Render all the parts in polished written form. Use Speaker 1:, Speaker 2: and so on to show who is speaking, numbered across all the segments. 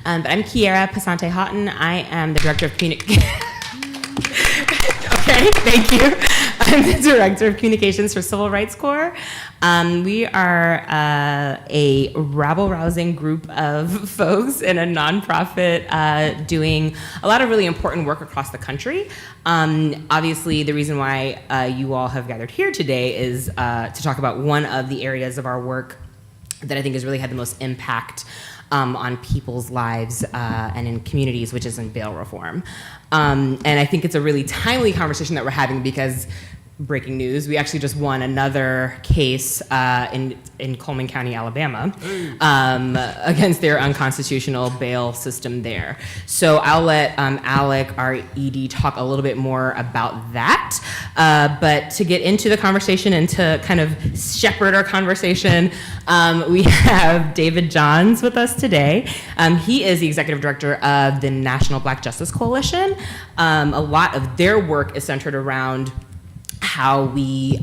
Speaker 1: But I'm Kiera Pasante-Houghton. I am the Director of Communications. Okay, thank you. I'm the Director of Communications for Civil Rights Corps. We are a rabble-rousing group of folks in a nonprofit doing a lot of really important work across the country. Obviously, the reason why you all have gathered here today is to talk about one of the areas of our work that I think has really had the most impact on people's lives and in communities, which is in bail reform. And I think it's a really timely conversation that we're having because, breaking news, we actually just won another case in Coleman County, Alabama, against their unconstitutional bail system there. So I'll let Alec, our ED, talk a little bit more about that. But to get into the conversation and to kind of shepherd our conversation, we have David Johns with us today. He is the Executive Director of the National Black Justice Coalition. A lot of their work is centered around how we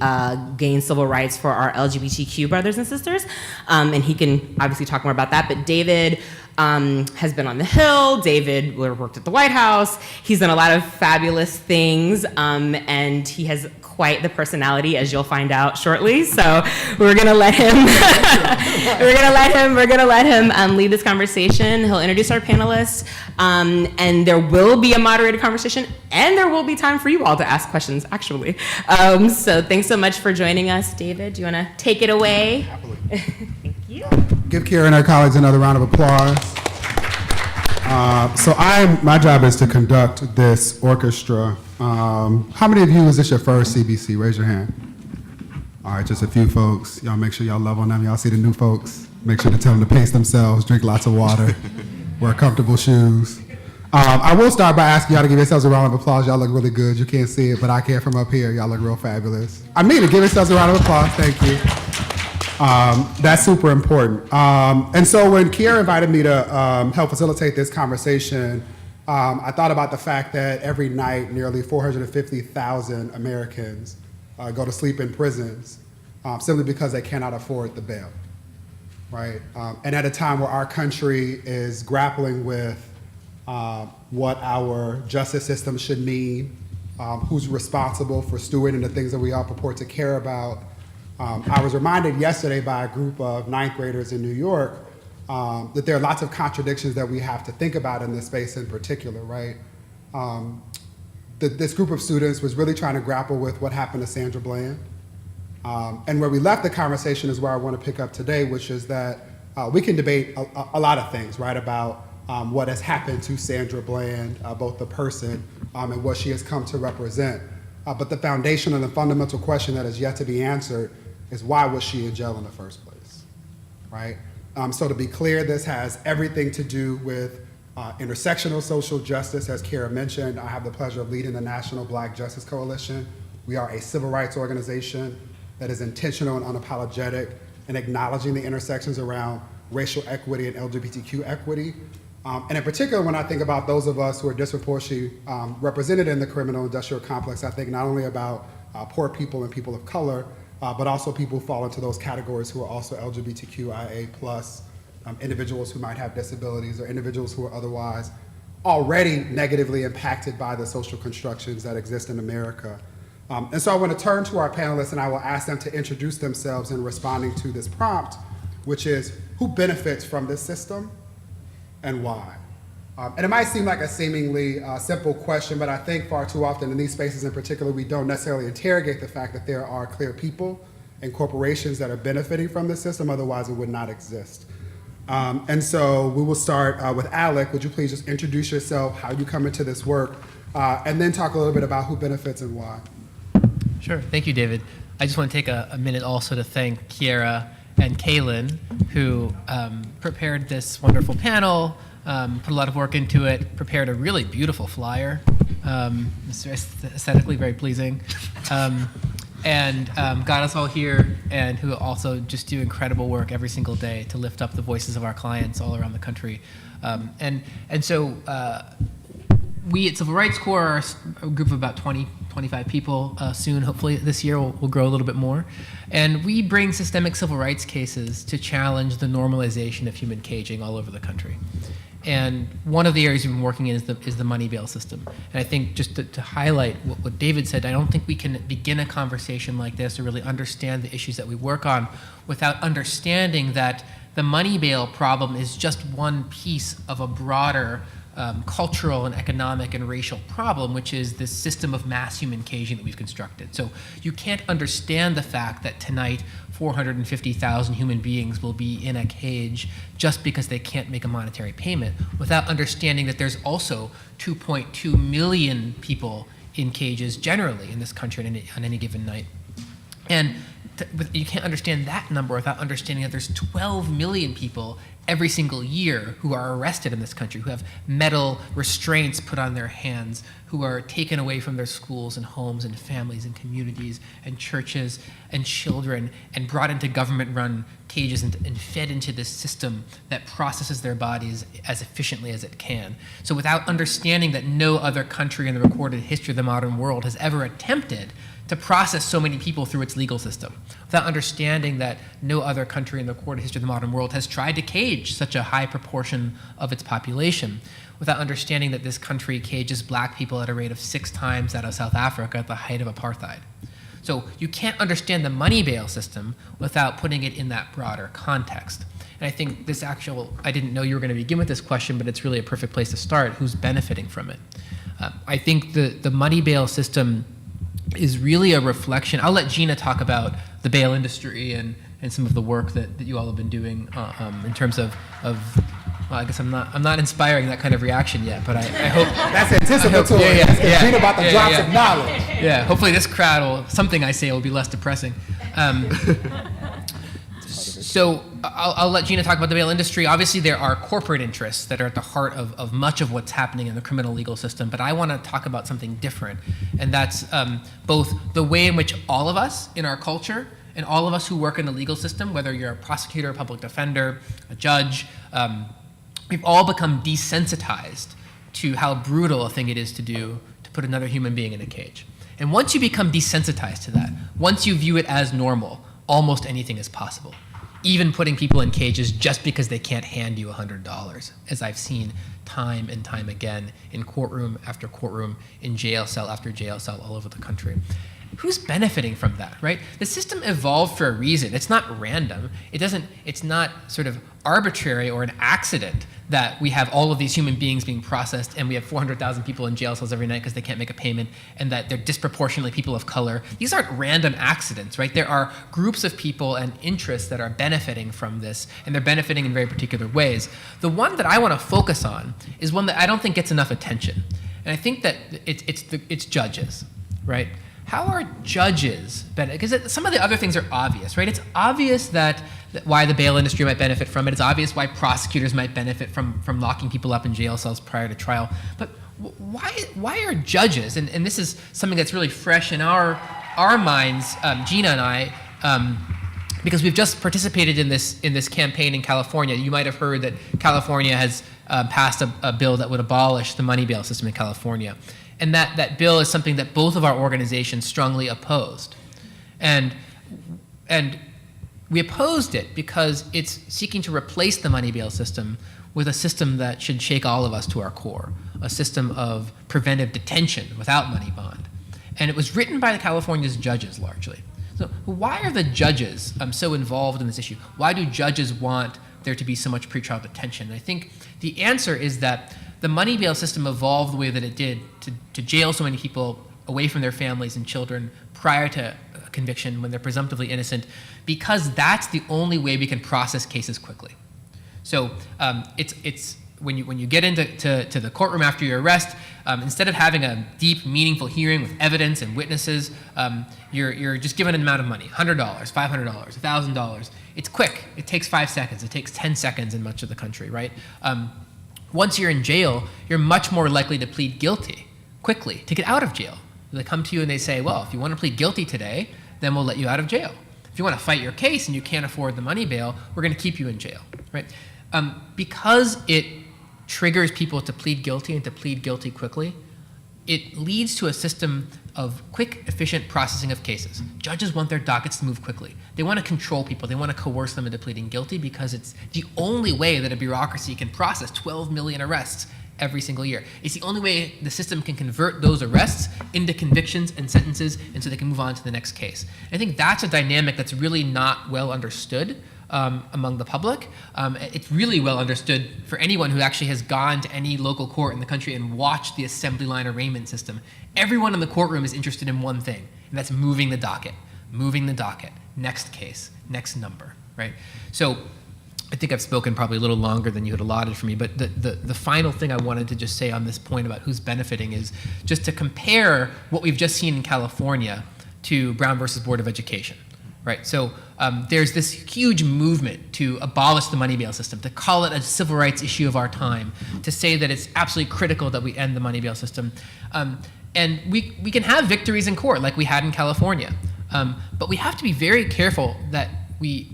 Speaker 1: gain civil rights for our LGBTQ brothers and sisters. And he can obviously talk more about that. But David has been on the Hill. David worked at the White House. He's done a lot of fabulous things. And he has quite the personality, as you'll find out shortly. So we're gonna let him lead this conversation. He'll introduce our panelists, and there will be a moderated conversation, and there will be time for you all to ask questions, actually. So thanks so much for joining us. David, do you wanna take it away?
Speaker 2: Happily.
Speaker 1: Thank you.
Speaker 2: Give Kiera and her colleagues another round of applause. My job is to conduct this orchestra. How many of you, is this your first CBC? Raise your hand. All right, just a few folks. Y'all make sure y'all love on them. Y'all see the new folks. Make sure to tell them to pace themselves, drink lots of water, wear comfortable shoes. I will start by asking y'all to give yourselves a round of applause. Y'all look really good. You can't see it, but I can from up here. Y'all look real fabulous. I mean it. Give yourselves a round of applause. Thank you. That's super important. And so when Kiera invited me to help facilitate this conversation, I thought about the fact that every night nearly 450,000 Americans go to sleep in prisons simply because they cannot afford the bail, right? And at a time where our country is grappling with what our justice system should mean, who's responsible for stewarding the things that we all purport to care about. I was reminded yesterday by a group of ninth graders in New York that there are lots of contradictions that we have to think about in this space in particular, right? This group of students was really trying to grapple with what happened to Sandra Bland. And where we left the conversation is where I want to pick up today, which is that we can debate a lot of things, right, about what has happened to Sandra Bland, both the person and what she has come to represent. But the foundation and the fundamental question that is yet to be answered is why was she in jail in the first place, right? So to be clear, this has everything to do with intersectional social justice. As Kiera mentioned, I have the pleasure of leading the National Black Justice Coalition. We are a civil rights organization that is intentional and unapologetic in acknowledging the intersections around racial equity and LGBTQ equity. And in particular, when I think about those of us who are disproportionately represented in the criminal industrial complex, I think not only about poor people and people of color, but also people who fall into those categories who are also LGBTQIA+, individuals who might have disabilities or individuals who are otherwise already negatively impacted by the social constructions that exist in America. And so I want to turn to our panelists and I will ask them to introduce themselves in responding to this prompt, which is who benefits from this system and why? And it might seem like a seemingly simple question, but I think far too often in these spaces in particular, we don't necessarily interrogate the fact that there are clear people and corporations that are benefiting from the system, otherwise it would not exist. And so we will start with Alec. Would you please just introduce yourself, how you come into this work, and then talk a little bit about who benefits and why.
Speaker 3: Sure, thank you, David. I just want to take a minute also to thank Kiera and Clayton, who prepared this wonderful panel, put a lot of work into it, prepared a really beautiful flyer. It's aesthetically very pleasing. And got us all here, and who also just do incredible work every single day to lift up the voices of our clients all around the country. So we at Civil Rights Corps are a group of about 25 people. Soon, hopefully this year, we'll grow a little bit more. And we bring systemic civil rights cases to challenge the normalization of human caging all over the country. And one of the areas we've been working in is the money bail system. And I think just to highlight what David said, I don't think we can begin a conversation like this or really understand the issues that we work on without understanding that the money bail problem is just one piece of a broader cultural and economic and racial problem, which is this system of mass human caging that we've constructed. So you can't understand the fact that tonight 450,000 human beings will be in a cage just because they can't make a monetary payment without understanding that there's also 2.2 million people in cages generally in this country on any given night. And you can't understand that number without understanding that there's 12 million people every single year who are arrested in this country, who have metal restraints put on their hands, who are taken away from their schools and homes and families and communities and churches and children and brought into government-run cages and fed into this system that processes their bodies as efficiently as it can. So without understanding that no other country in the recorded history of the modern world has ever attempted to process so many people through its legal system, without understanding that no other country in the recorded history of the modern world has tried to cage such a high proportion of its population, without understanding that this country cages black people at a rate of 6 times that of South Africa at the height of apartheid. So you can't understand the money bail system without putting it in that broader context. And I think I didn't know you were going to begin with this question, but it's really a perfect place to start. Who's benefiting from it? I think the money bail system is really a reflection. I'll let Gina talk about the bail industry and some of the work that you all have been doing in terms of well, I guess I'm not inspiring that kind of reaction yet, but I hope
Speaker 2: That's anticipatory.
Speaker 3: Yeah.
Speaker 2: Gina about the drops of knowledge.
Speaker 3: Yeah, hopefully this crowd something I say will be less depressing. So I'll let Gina talk about the bail industry. Obviously, there are corporate interests that are at the heart of much of what's happening in the criminal legal system, but I want to talk about something different, and that's both the way in which all of us in our culture and all of us who work in the legal system, whether you're a prosecutor, a public defender, a judge, we've all become desensitized to how brutal a thing it is to do to put another human being in a cage. And once you become desensitized to that, once you view it as normal, almost anything is possible. Even putting people in cages just because they can't hand you $100, as I've seen time and time again in courtroom after courtroom, in jail cell after jail cell all over the country. Who's benefiting from that, right? The system evolved for a reason. It's not random. It's not sort of arbitrary or an accident that we have all of these human beings being processed and we have 400,000 people in jail cells every night because they can't make a payment and that they're disproportionately people of color. These aren't random accidents, right? There are groups of people and interests that are benefiting from this, and they're benefiting in very particular ways. The one that I want to focus on is one that I don't think gets enough attention. And I think that it's judges, right? How are judges benefit? Because some of the other things are obvious, right? It's obvious that why the bail industry might benefit from it. It's obvious why prosecutors might benefit from locking people up in jail cells prior to trial. But why are judges, and this is something that's really fresh in our minds, Gina and I, because we've just participated in this campaign in California. You might have heard that California has passed a bill that would abolish the money bail system in California. And that bill is something that both of our organizations strongly opposed. And we opposed it because it's seeking to replace the money bail system with a system that should shake all of us to our core, a system of preventive detention without money bond. And it was written by the California's judges largely. So why are the judges so involved in this issue? Why do judges want there to be so much pretrial detention? And I think the answer is that the money bail system evolved the way that it did to jail so many people away from their families and children prior to conviction when they're presumptively innocent, because that's the only way we can process cases quickly. So it's when you get into the courtroom after your arrest, instead of having a deep, meaningful hearing with evidence and witnesses, you're just given an amount of money, $100, $500, $1,000. It's quick. It takes 5 seconds. It takes 10 seconds in much of the country, right? Once you're in jail, you're much more likely to plead guilty quickly to get out of jail. They come to you and they say, well, if you want to plead guilty today, then we'll let you out of jail. If you want to fight your case and you can't afford the money bail, we're going to keep you in jail, right? Because it triggers people to plead guilty and to plead guilty quickly, it leads to a system of quick, efficient processing of cases. Judges want their dockets to move quickly. They want to control people. They want to coerce them into pleading guilty because it's the only way that a bureaucracy can process 12 million arrests every single year. It's the only way the system can convert those arrests into convictions and sentences, and so they can move on to the next case. And I think that's a dynamic that's really not well understood among the public. It's really well understood for anyone who actually has gone to any local court in the country and watched the assembly line arraignment system. Everyone in the courtroom is interested in one thing, and that's moving the docket, next case, next number, right? So I think I've spoken probably a little longer than you had allotted for me, but the final thing I wanted to just say on this point about who's benefiting is just to compare what we've just seen in California to Brown versus Board of Education, right? So there's this huge movement to abolish the money bail system, to call it a civil rights issue of our time, to say that it's absolutely critical that we end the money bail system. And we can have victories in court like we had in California, but we have to be very careful that we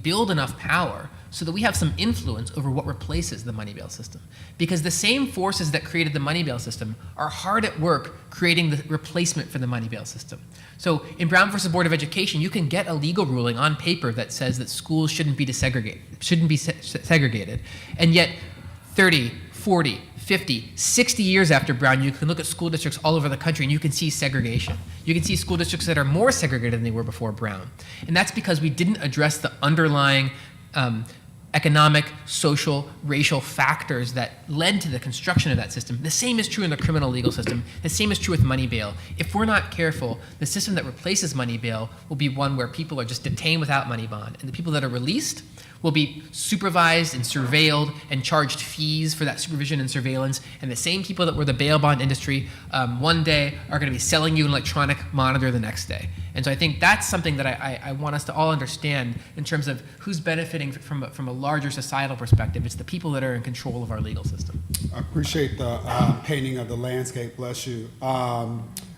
Speaker 3: build enough power so that we have some influence over what replaces the money bail system. Because the same forces that created the money bail system are hard at work creating the replacement for the money bail system. So in Brown versus Board of Education, you can get a legal ruling on paper that says that schools shouldn't be segregated. And yet 30, 40, 50, 60 years after Brown, you can look at school districts all over the country and you can see segregation. You can see school districts that are more segregated than they were before Brown. And that's because we didn't address the underlying economic, social, racial factors that led to the construction of that system. The same is true in the criminal legal system. The same is true with money bail. If we're not careful, the system that replaces money bail will be one where people are just detained without money bond. And the people that are released will be supervised and surveilled and charged fees for that supervision and surveillance. And the same people that were the bail bond industry one day are going to be selling you an electronic monitor the next day. And so I think that's something that I want us to all understand in terms of who's benefiting from a larger societal perspective. It's the people that are in control of our legal system.
Speaker 2: I appreciate the painting of the landscape, bless you.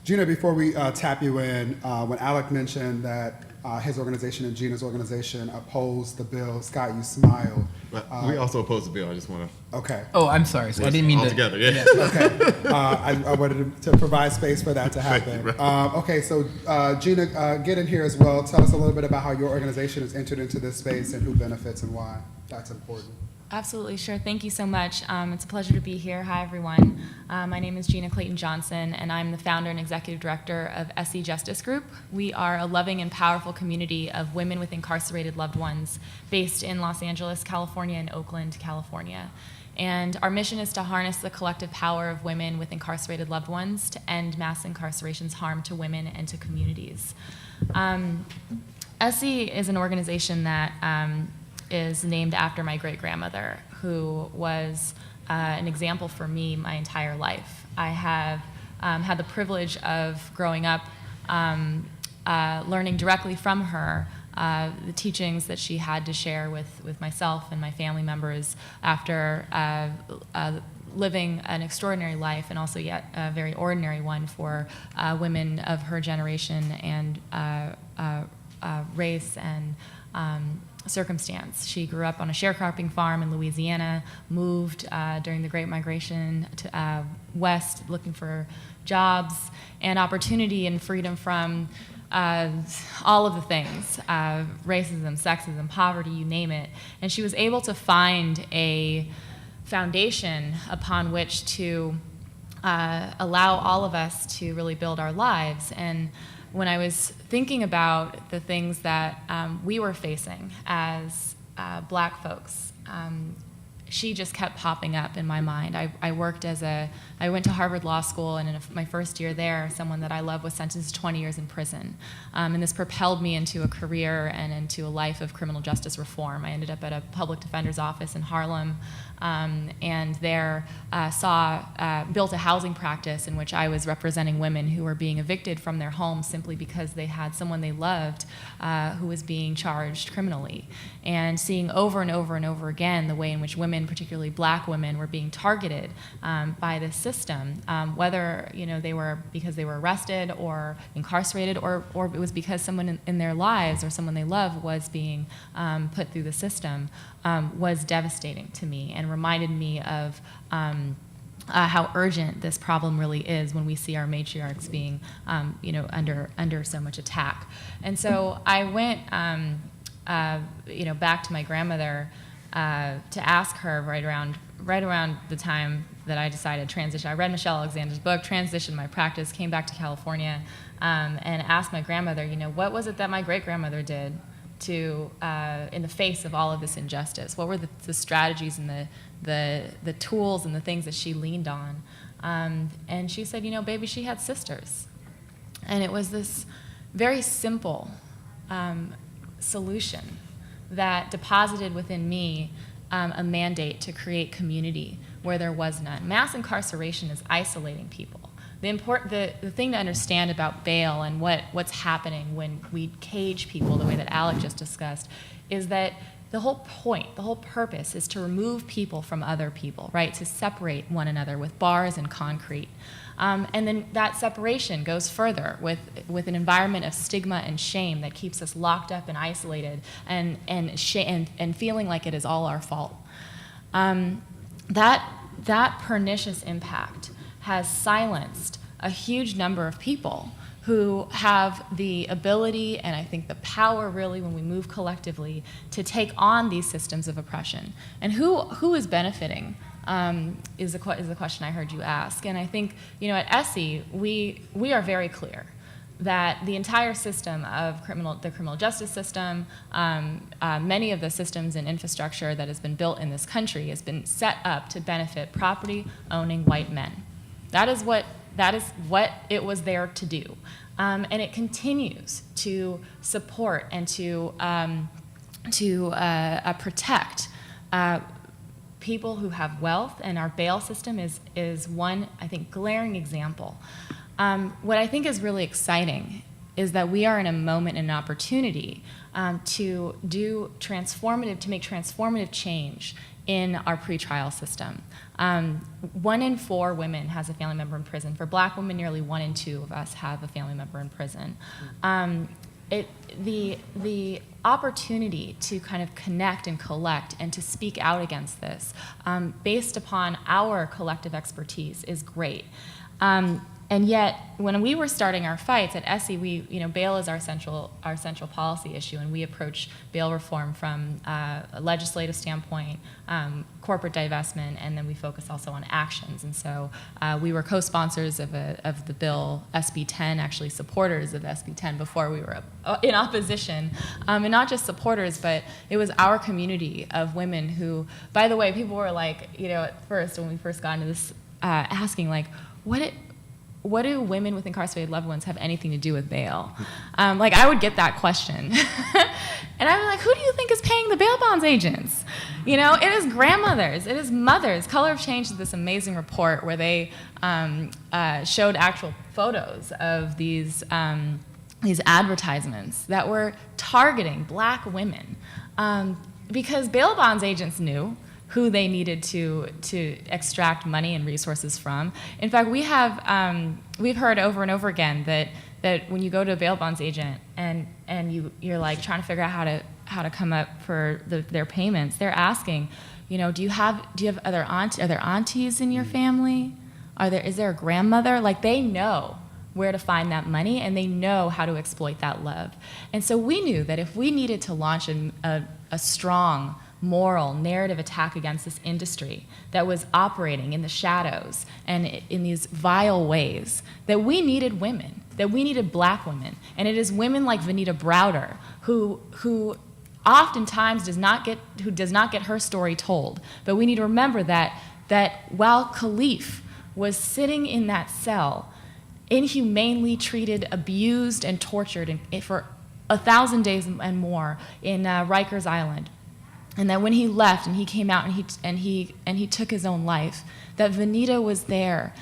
Speaker 2: Gina, before we tap you in, when Alec mentioned that his organization and Gina's organization opposed the bill, Scott, you smiled.
Speaker 4: But we also oppose the bill. I just want to.
Speaker 2: Okay.
Speaker 3: Oh, I'm sorry. So I didn't mean
Speaker 4: all
Speaker 3: to.
Speaker 4: Together, yeah.
Speaker 2: Okay. I wanted to provide space for that to happen. Okay, so Gina, get in here as well. Tell us a little bit about how your organization has entered into this space and who benefits and why. That's important.
Speaker 5: Absolutely, sure. Thank you so much. It's a pleasure to be here. Hi, everyone. My name is Gina Clayton Johnson, and I'm the founder and executive director of SE Justice Group. We are a loving and powerful community of women with incarcerated loved ones based in Los Angeles, California, and Oakland, California. And our mission is to harness the collective power of women with incarcerated loved ones to end mass incarceration's harm to women and to communities. SE is an organization that is named after my great-grandmother, who was an example for me my entire life. I have had the privilege of growing up learning directly from her the teachings that she had to share with myself and my family members after living an extraordinary life and also yet a very ordinary one for women of her generation and race and circumstance. She grew up on a sharecropping farm in Louisiana, moved during the Great Migration to west looking for jobs and opportunity and freedom from all of the things, racism, sexism, poverty, you name it. And she was able to find a foundation upon which to allow all of us to really build our lives. And when I was thinking about the things that we were facing as Black folks, she just kept popping up in my mind. I went to Harvard Law School, and in my first year there, someone that I love was sentenced to 20 years in prison. And this propelled me into a career and into a life of criminal justice reform. I ended up at a public defender's office in Harlem, and there built a housing practice in which I was representing women who were being evicted from their homes simply because they had someone they loved who was being charged criminally. And seeing over and over and over again the way in which women, particularly Black women, were being targeted by this system, whether they were because they were arrested or incarcerated, or it was because someone in their lives or someone they love was being put through the system, was devastating to me and reminded me of how urgent this problem really is when we see our matriarchs being, under so much attack. And so I went, back to my grandmother to ask her right around the time that I decided to transition. I read Michelle Alexander's book, transitioned my practice, came back to California, and asked my grandmother, what was it that my great-grandmother did to, in the face of all of this injustice? What were the strategies and the tools and the things that she leaned on? And she said, baby, she had sisters. And it was this very simple solution that deposited within me a mandate to create community where there was none. Mass incarceration is isolating people. The thing to understand about bail and what's happening when we cage people the way that Alec just discussed is that the whole point, the whole purpose is to remove people from other people, right? To separate one another with bars and concrete. And then that separation goes further with an environment of stigma and shame that keeps us locked up and isolated and feeling like it is all our fault. That pernicious impact has silenced a huge number of people who have the ability and I think the power really when we move collectively to take on these systems of oppression. And who is benefiting is the question I heard you ask. And I think, at ESSE, we are very clear that the entire system of the criminal justice system, many of the systems and infrastructure that has been built in this country has been set up to benefit property-owning white men. That is what it was there to do. And it continues to support and to protect people who have wealth, and our bail system is one, I think, glaring example. What I think is really exciting is that we are in a moment and an opportunity to make transformative change in our pretrial system. 1 in 4 women has a family member in prison. For Black women, nearly 1 in 2 of us have a family member in prison. The opportunity to kind of connect and collect and to speak out against this, based upon our collective expertise, is great. And yet, when we were starting our fights at ESSE, bail is our central policy issue, and we approach bail reform from a legislative standpoint, corporate divestment, and then we focus also on actions. And so we were co-sponsors of the bill SB 10, actually supporters of SB 10 before we were in opposition, and not just supporters, but it was our community of women who, by the way, people were like, at first when we first got into this, asking like, what do women with incarcerated loved ones have anything to do with bail? I would get that question. And I'd be like, who do you think is paying the bail bonds agents? It is grandmothers, it is mothers. Color of Change did this amazing report where they showed actual photos of these advertisements that were targeting Black women. Because bail bonds agents knew who they needed to extract money and resources from. In fact, we've heard over and over again that when you go to a bail bonds agent and you're like trying to figure out how to come up for their payments, they're asking, do you have are there aunties in your family? Is there a grandmother? Like, they know where to find that money, and they know how to exploit that love. And so we knew that if we needed to launch a strong moral narrative attack against this industry that was operating in the shadows and in these vile ways, that we needed women, that we needed Black women. And it is women like Vanita Browder who oftentimes does not get her story told. But we need to remember that while Khalif was sitting in that cell, inhumanely treated, abused, and tortured for 1,000 days and more in Rikers Island, and that when he left and he came out and he took his own life, that Vanita was there,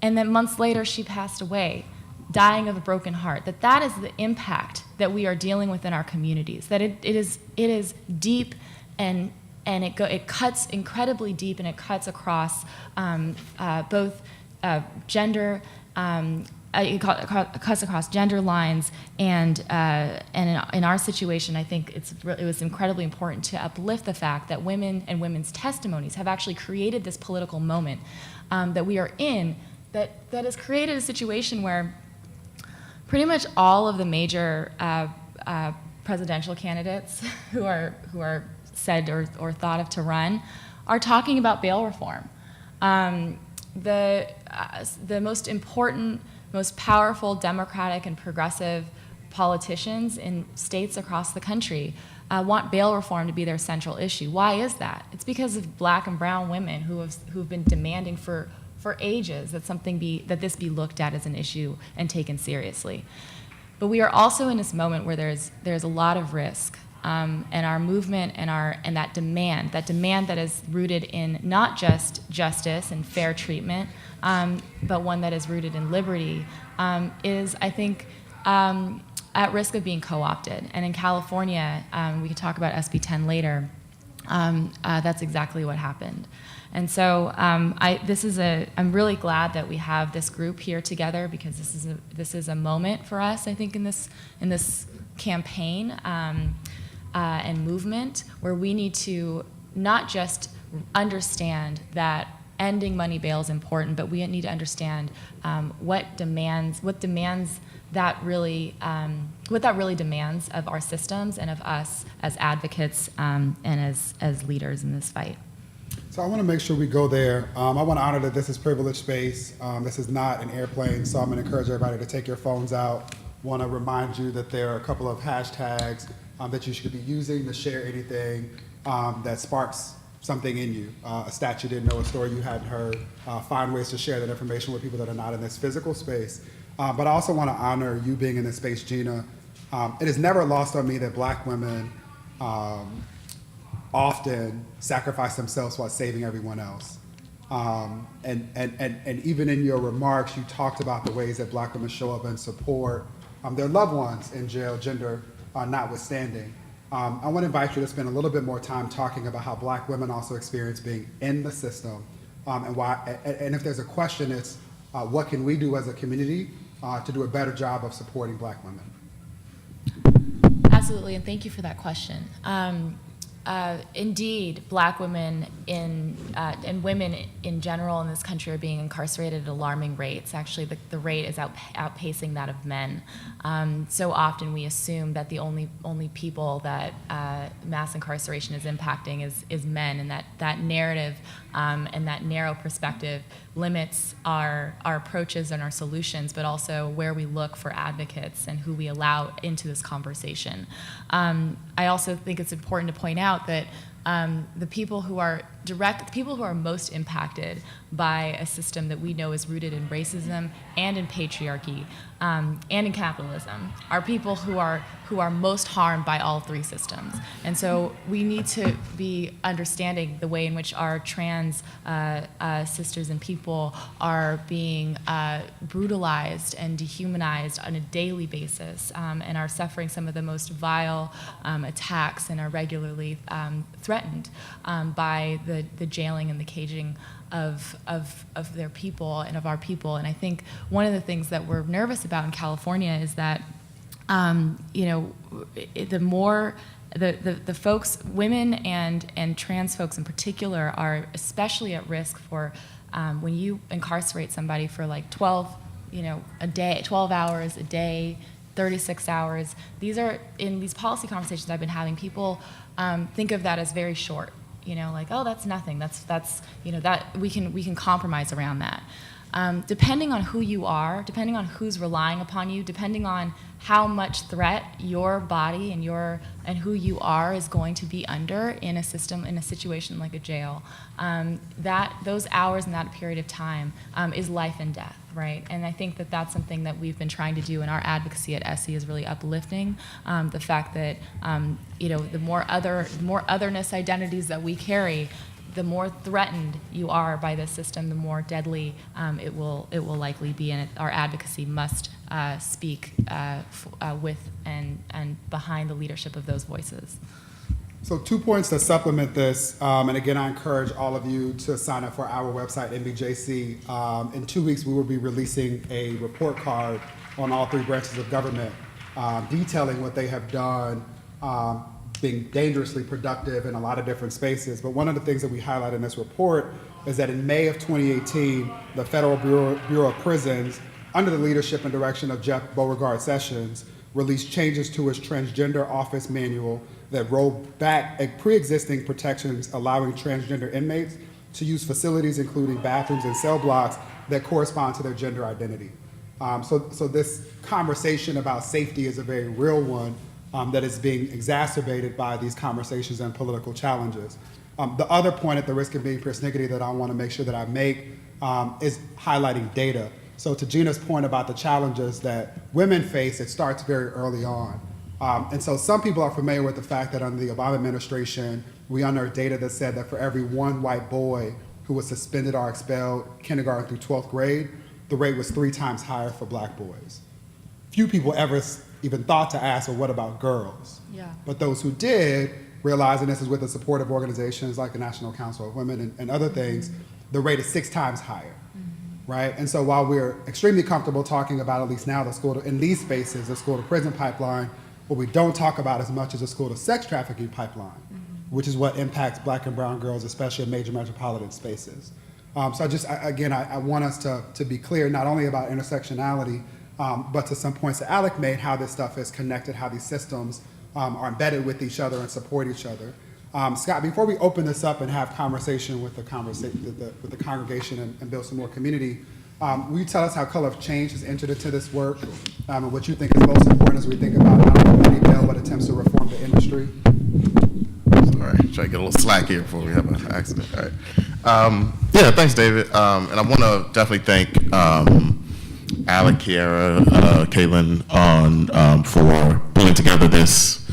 Speaker 5: and that months later she passed away, dying of a broken heart. That is the impact that we are dealing with in our communities. That it is deep, and it cuts incredibly deep, and it cuts across both gender, it cuts across gender lines, and in our situation, I think it was incredibly important to uplift the fact that women and women's testimonies have actually created this political moment that we are in, that has created a situation where pretty much all of the major presidential candidates who are said or thought of to run are talking about bail reform. The most important, most powerful Democratic and progressive politicians in states across the country want bail reform to be their central issue. Why is that? It's because of Black and brown women who've been demanding for ages that this be looked at as an issue and taken seriously. But we are also in this moment where there's a lot of risk. And our movement and that demand that is rooted in not just justice and fair treatment, but one that is rooted in liberty, is, I think, at risk of being co-opted. And in California, we can talk about SB 10 later, that's exactly what happened. And so I'm really glad that we have this group here together, because this is a moment for us, I think, in this campaign and movement, where we need to not just understand that ending money bail is important, but we need to understand what that really demands of our systems and of us as advocates and as leaders in this fight.
Speaker 2: So I want to make sure we go there. I want to honor that this is privileged space. This is not an airplane, so I'm going to encourage everybody to take your phones out. Want to remind you that there are a couple of hashtags that you should be using to share anything that sparks something in you. A stat you didn't know, a story you hadn't heard. Find ways to share that information with people that are not in this physical space. But I also want to honor you being in this space, Gina. It is never lost on me that Black women often sacrifice themselves while saving everyone else. And even in your remarks, you talked about the ways that Black women show up and support their loved ones in jail, gender notwithstanding. I want to invite you to spend a little bit more time talking about how Black women also experience being in the system, and why. And if there's a question, it's what can we do as a community to do a better job of supporting Black women?
Speaker 5: Absolutely, and thank you for that question. Indeed, Black women and women in general in this country are being incarcerated at alarming rates. Actually, the rate is outpacing that of men. So often we assume that the only people that mass incarceration is impacting is men, and that narrative and that narrow perspective limits our approaches and our solutions, but also where we look for advocates and who we allow into this conversation. I also think it's important to point out that the people who are most impacted by a system that we know is rooted in racism and in patriarchy and in capitalism are people who are most harmed by all three systems. And so we need to be understanding the way in which our trans sisters and people are being brutalized and dehumanized on a daily basis, and are suffering some of the most vile attacks and are regularly threatened by the jailing and the caging of their people and of our people. And I think one of the things that we're nervous about in California is that the more the folks, women and trans folks in particular, are especially at risk for when you incarcerate somebody for like 12 hours a day, 36 hours. These are, in these policy conversations I've been having, people think of that as very short. Like, oh, that's nothing. That's that we can compromise around that. Depending on who you are, depending on who's relying upon you, depending on how much threat your body and who you are is going to be under in a situation like a jail, those hours and that period of time is life and death, right? And I think that that's something that we've been trying to do in our advocacy at SE, is really uplifting the fact that the more otherness identities that we carry, the more threatened you are by this system, the more deadly it will likely be, and our advocacy must speak with and behind the leadership of those voices.
Speaker 2: So 2 points to supplement this, and again, I encourage all of you to sign up for our website, NBJC. In 2 weeks, we will be releasing a report card on all 3 branches of government, detailing what they have done, being dangerously productive in a lot of different spaces. But one of the things that we highlight in this report is that in May of 2018, the Federal Bureau of Prisons, under the leadership and direction of Jeff Beauregard Sessions, released changes to its transgender office manual that rolled back pre-existing protections allowing transgender inmates to use facilities including bathrooms and cell blocks that correspond to their gender identity. So this conversation about safety is a very real one that is being exacerbated by these conversations and political challenges. The other point, at the risk of being persnickety, that I want to make sure that I make is highlighting data. So to Gina's point about the challenges that women face, it starts very early on. And so some people are familiar with the fact that under the Obama administration, we unearthed data that said that for every 1 white boy who was suspended or expelled kindergarten through 12th grade, the rate was 3 times higher for black boys. Few people ever even thought to ask, well, what about girls?
Speaker 5: Yeah.
Speaker 2: But those who did, realizing this is with the support of organizations like the National Council of Women and other things, the rate is 6 times higher. Right? And so while we're extremely comfortable talking about, at least now, in these spaces, the school to prison pipeline, what we don't talk about as much as the school to sex trafficking pipeline, which is what impacts black and brown girls, especially in major metropolitan spaces. So I want us to be clear, not only about intersectionality, but to some points that Alec made, how this stuff is connected, how these systems are embedded with each other and support each other. Scott, before we open this up and have conversation with the congregation and build some more community, will you tell us how Color of Change has entered into this work and what you think is most important as we think about not only any bill but attempts to reform the industry?
Speaker 4: Sorry, try to get a little slack here before we have an accident. All right. Yeah, thanks, David. And I want to definitely thank Alec, Kiera, Caitlin for pulling together this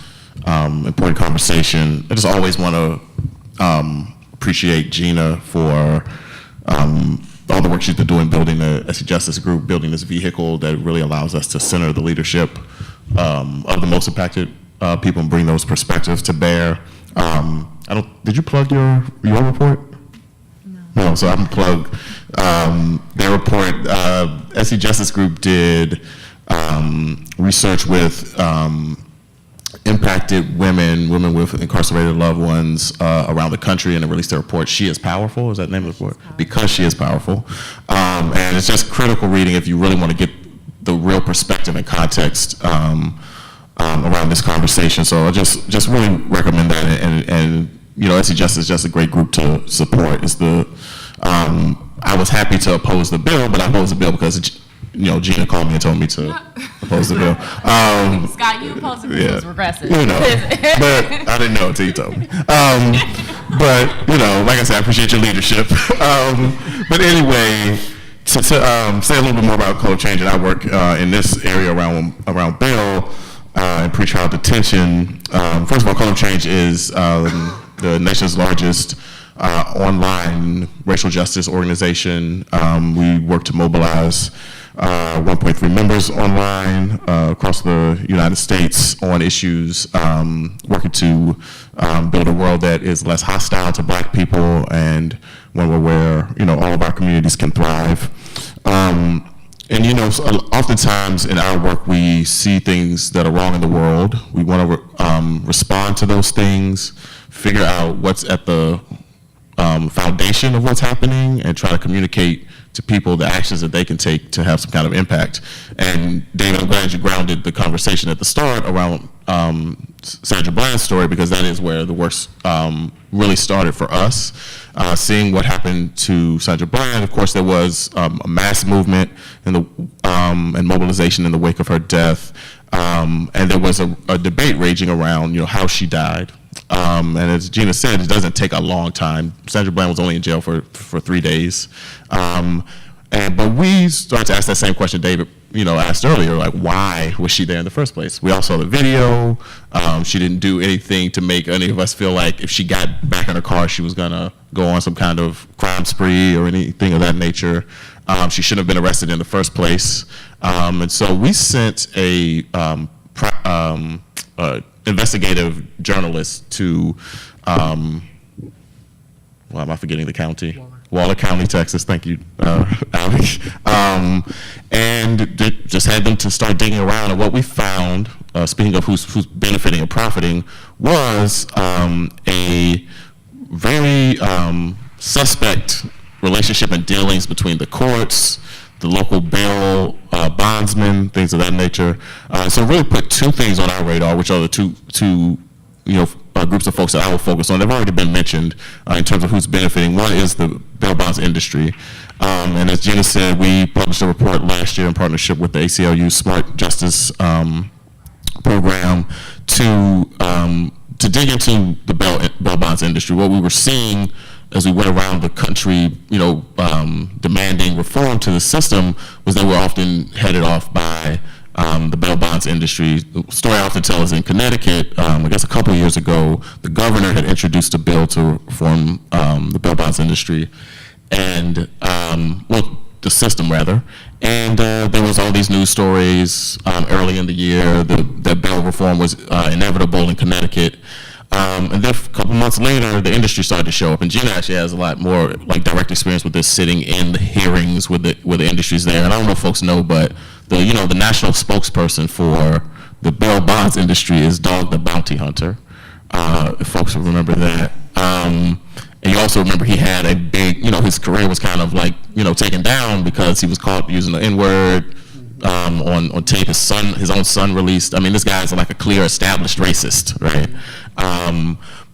Speaker 4: important conversation. I just always want to appreciate Gina for all the work she's been doing building the SC Justice Group, building this vehicle that really allows us to center the leadership of the most impacted people and bring those perspectives to bear. Did you plug your report? No, so I'm plug their report. SC Justice Group did research with impacted women with incarcerated loved ones around the country, and it released a report, She is Powerful, is that the name of the report? Because She is Powerful. And it's just critical reading if you really want to get the real perspective and context around this conversation. So I just really recommend that, and you know, SC Justice is just a great group to support. It's I was happy to oppose the bill, but I opposed the bill because Gina called me and told me to oppose the bill.
Speaker 5: Scott, you opposed the bill. It was regressive.
Speaker 4: But I didn't know until you told me. But like I said, I appreciate your leadership. But anyway, to say a little bit more about Color of Change, and I work in this area around bail and pretrial detention. First of all, Color of Change is the nation's largest online racial justice organization. We work to mobilize 1.3 members online across the United States on issues, working to build a world that is less hostile to Black people and one where all of our communities can thrive. So oftentimes in our work we see things that are wrong in the world. We want to respond to those things, figure out what's at the foundation of what's happening, and try to communicate to people the actions that they can take to have some kind of impact. And David, I'm glad you grounded the conversation at the start around Sandra Bland's story, because that is where the work really started for us. Seeing what happened to Sandra Bland, of course, there was a mass movement and mobilization in the wake of her death, and there was a debate raging around how she died. And as Gina said, it doesn't take a long time. Sandra Bland was only in jail for 3 days. But we started to ask that same question David asked earlier, like, why was she there in the first place? We all saw the video. She didn't do anything to make any of us feel like if she got back in her car, she was gonna go on some kind of crime spree or anything of that nature. She shouldn't have been arrested in the first place. And so we sent a investigative journalists to, why am I forgetting the county? Waller County, Texas. Thank you, Alex. And just had them to start digging around. And what we found, speaking of who's benefiting and profiting, was a very suspect relationship and dealings between the courts, the local bail bondsmen, things of that nature. So really put two things on our radar, which are the two groups of folks that I will focus on. They've already been mentioned in terms of who's benefiting. One is the bail bonds industry. And as Gina said, we published a report last year in partnership with the ACLU Smart Justice program to dig into the bail bonds industry. What we were seeing as we went around the country, demanding reform to the system, was that we're often headed off by the bail bonds industry. The story I often tell is in Connecticut, I guess a couple of years ago, the governor had introduced a bill to reform the bail bonds industry, and, the system rather. And there was all these news stories early in the year that bail reform was inevitable in Connecticut. And then a couple months later, the industry started to show up. And Gina actually has a lot more direct experience with this, sitting in the hearings with the industries there. And I don't know if folks know, but the national spokesperson for the bail bonds industry is Dog the Bounty Hunter. If folks remember that. And you also remember he had a big, his career was kind of taken down because he was caught using the N-word on tape. His own son released. I mean, this guy's like a clear established racist, right?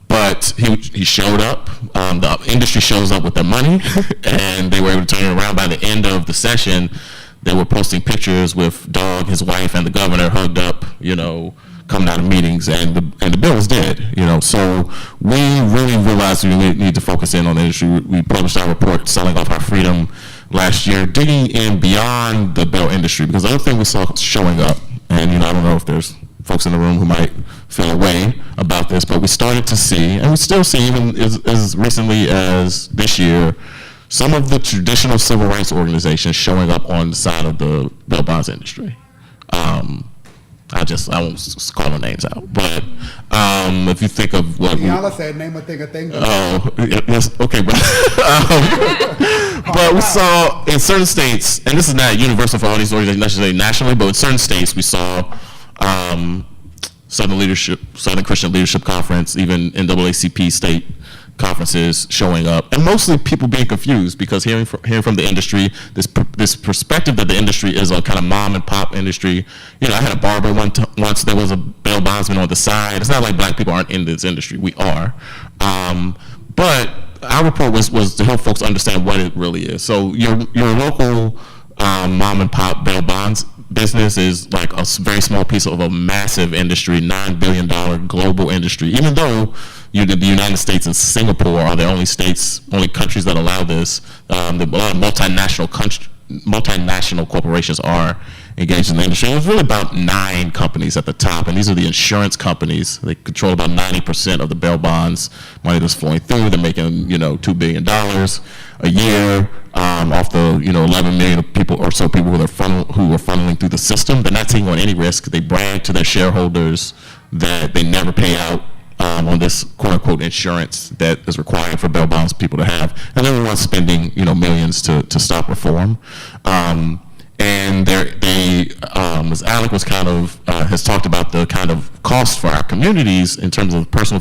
Speaker 4: But he showed up. The industry shows up with their money, and they were able to turn it around. By the end of the session, they were posting pictures with Dog, his wife, and the governor hugged up, coming out of meetings, and the bill was dead. So we really realized we need to focus in on the industry. We published our report, Selling Off Our Freedom, last year, digging in beyond the bail industry, because the other thing we saw showing up, and I don't know if there's folks in the room who might feel a way about this, but we started to see, and we still see even as recently as this year, some of the traditional civil rights organizations showing up on the side of the bail bonds industry. I won't call the names out, but if you think of what
Speaker 2: Yala said, name a thing.
Speaker 4: Oh, yes, okay, but but we saw in certain states, and this is not universal for all these organizations necessarily nationally, but in certain states we saw Southern Christian Leadership Conference, even NAACP state conferences showing up, and mostly people being confused because hearing from the industry, this perspective that the industry is a kind of mom and pop industry. I had a barber once. There was a bail bondsman on the side. It's not like black people aren't in this industry. We are, but our report was to help folks understand what it really is. So your local mom and pop bail bonds business is like a very small piece of a massive industry, $9 billion global industry. Even though the United States and Singapore are the only countries that allow this, a lot of multinational corporations are engaged in the industry. There's really about 9 companies at the top, and these are the insurance companies. They control about 90% of the bail bonds money that's flowing through. They're making $2 billion a year off the 11 million people who are funneling through the system. They're not taking on any risk. They brag to their shareholders that they never pay out on this quote unquote insurance that is required for bail bonds people to have, and everyone's spending millions to stop reform. And as Alec was has talked about the kind of cost for our communities in terms of personal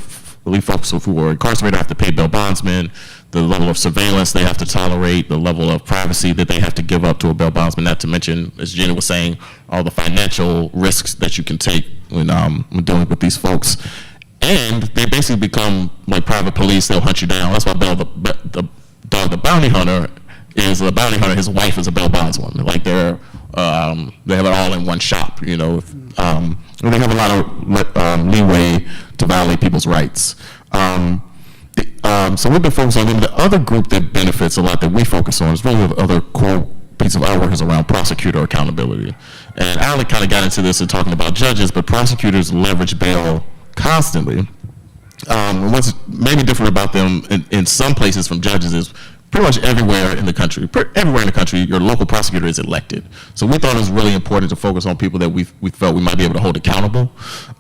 Speaker 4: folks who were incarcerated have to pay bail bondsmen, the level of surveillance they have to tolerate, the level of privacy that they have to give up to a bail bondsman, not to mention, as Gina was saying, all the financial risks that you can take when dealing with these folks. And they basically become like private police. They'll hunt you down. That's why the Dog the Bounty Hunter is a bounty hunter. His wife is a bail bondswoman. Like they have it all in one shop. They have a lot of leeway to violate people's rights. So we've been focused on them. The other group that benefits a lot that we focus on is really the other core piece of our work is around prosecutor accountability. And Alec kind of got into this in talking about judges, but prosecutors leverage bail constantly. What's maybe different about them in some places from judges is pretty much everywhere in the country, your local prosecutor is elected. So we thought it was really important to focus on people that we felt we might be able to hold accountable,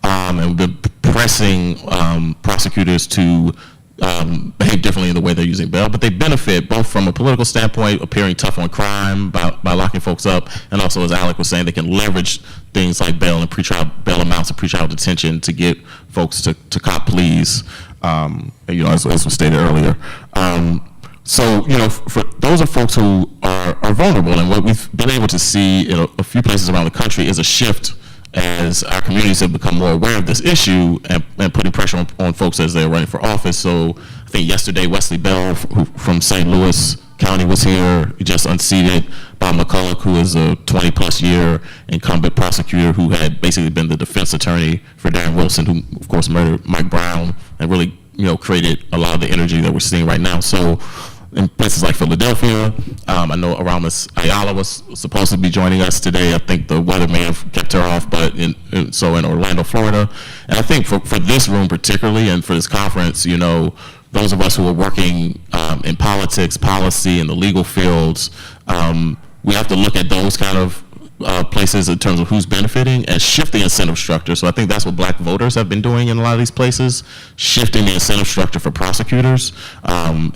Speaker 4: and we've been pressing prosecutors to behave differently in the way they're using bail, but they benefit both from a political standpoint, appearing tough on crime by locking folks up, and also, as Alec was saying, they can leverage things like bail and pretrial bail amounts and pretrial detention to get folks to cop pleas, as was stated earlier. So, for those are folks who are vulnerable, and what we've been able to see in a few places around the country is a shift as our communities have become more aware of this issue and putting pressure on folks as they're running for office. So I think yesterday, Wesley Bell from St. Louis County was here. He just unseated Bob McCulloch, who is a 20-plus year incumbent prosecutor who had basically been the defense attorney for Darren Wilson, who, of course, murdered Mike Brown, and really, created a lot of the energy that we're seeing right now. So in places like Philadelphia, I know Aramis Ayala was supposed to be joining us today. I think the weather may have kept her off, but in Orlando, Florida. And I think for this room particularly, and for this conference, those of us who are working in politics, policy, and the legal fields, we have to look at those kind of places in terms of who's benefiting and shift the incentive structure. So I think that's what black voters have been doing in a lot of these places, shifting the incentive structure for prosecutors, and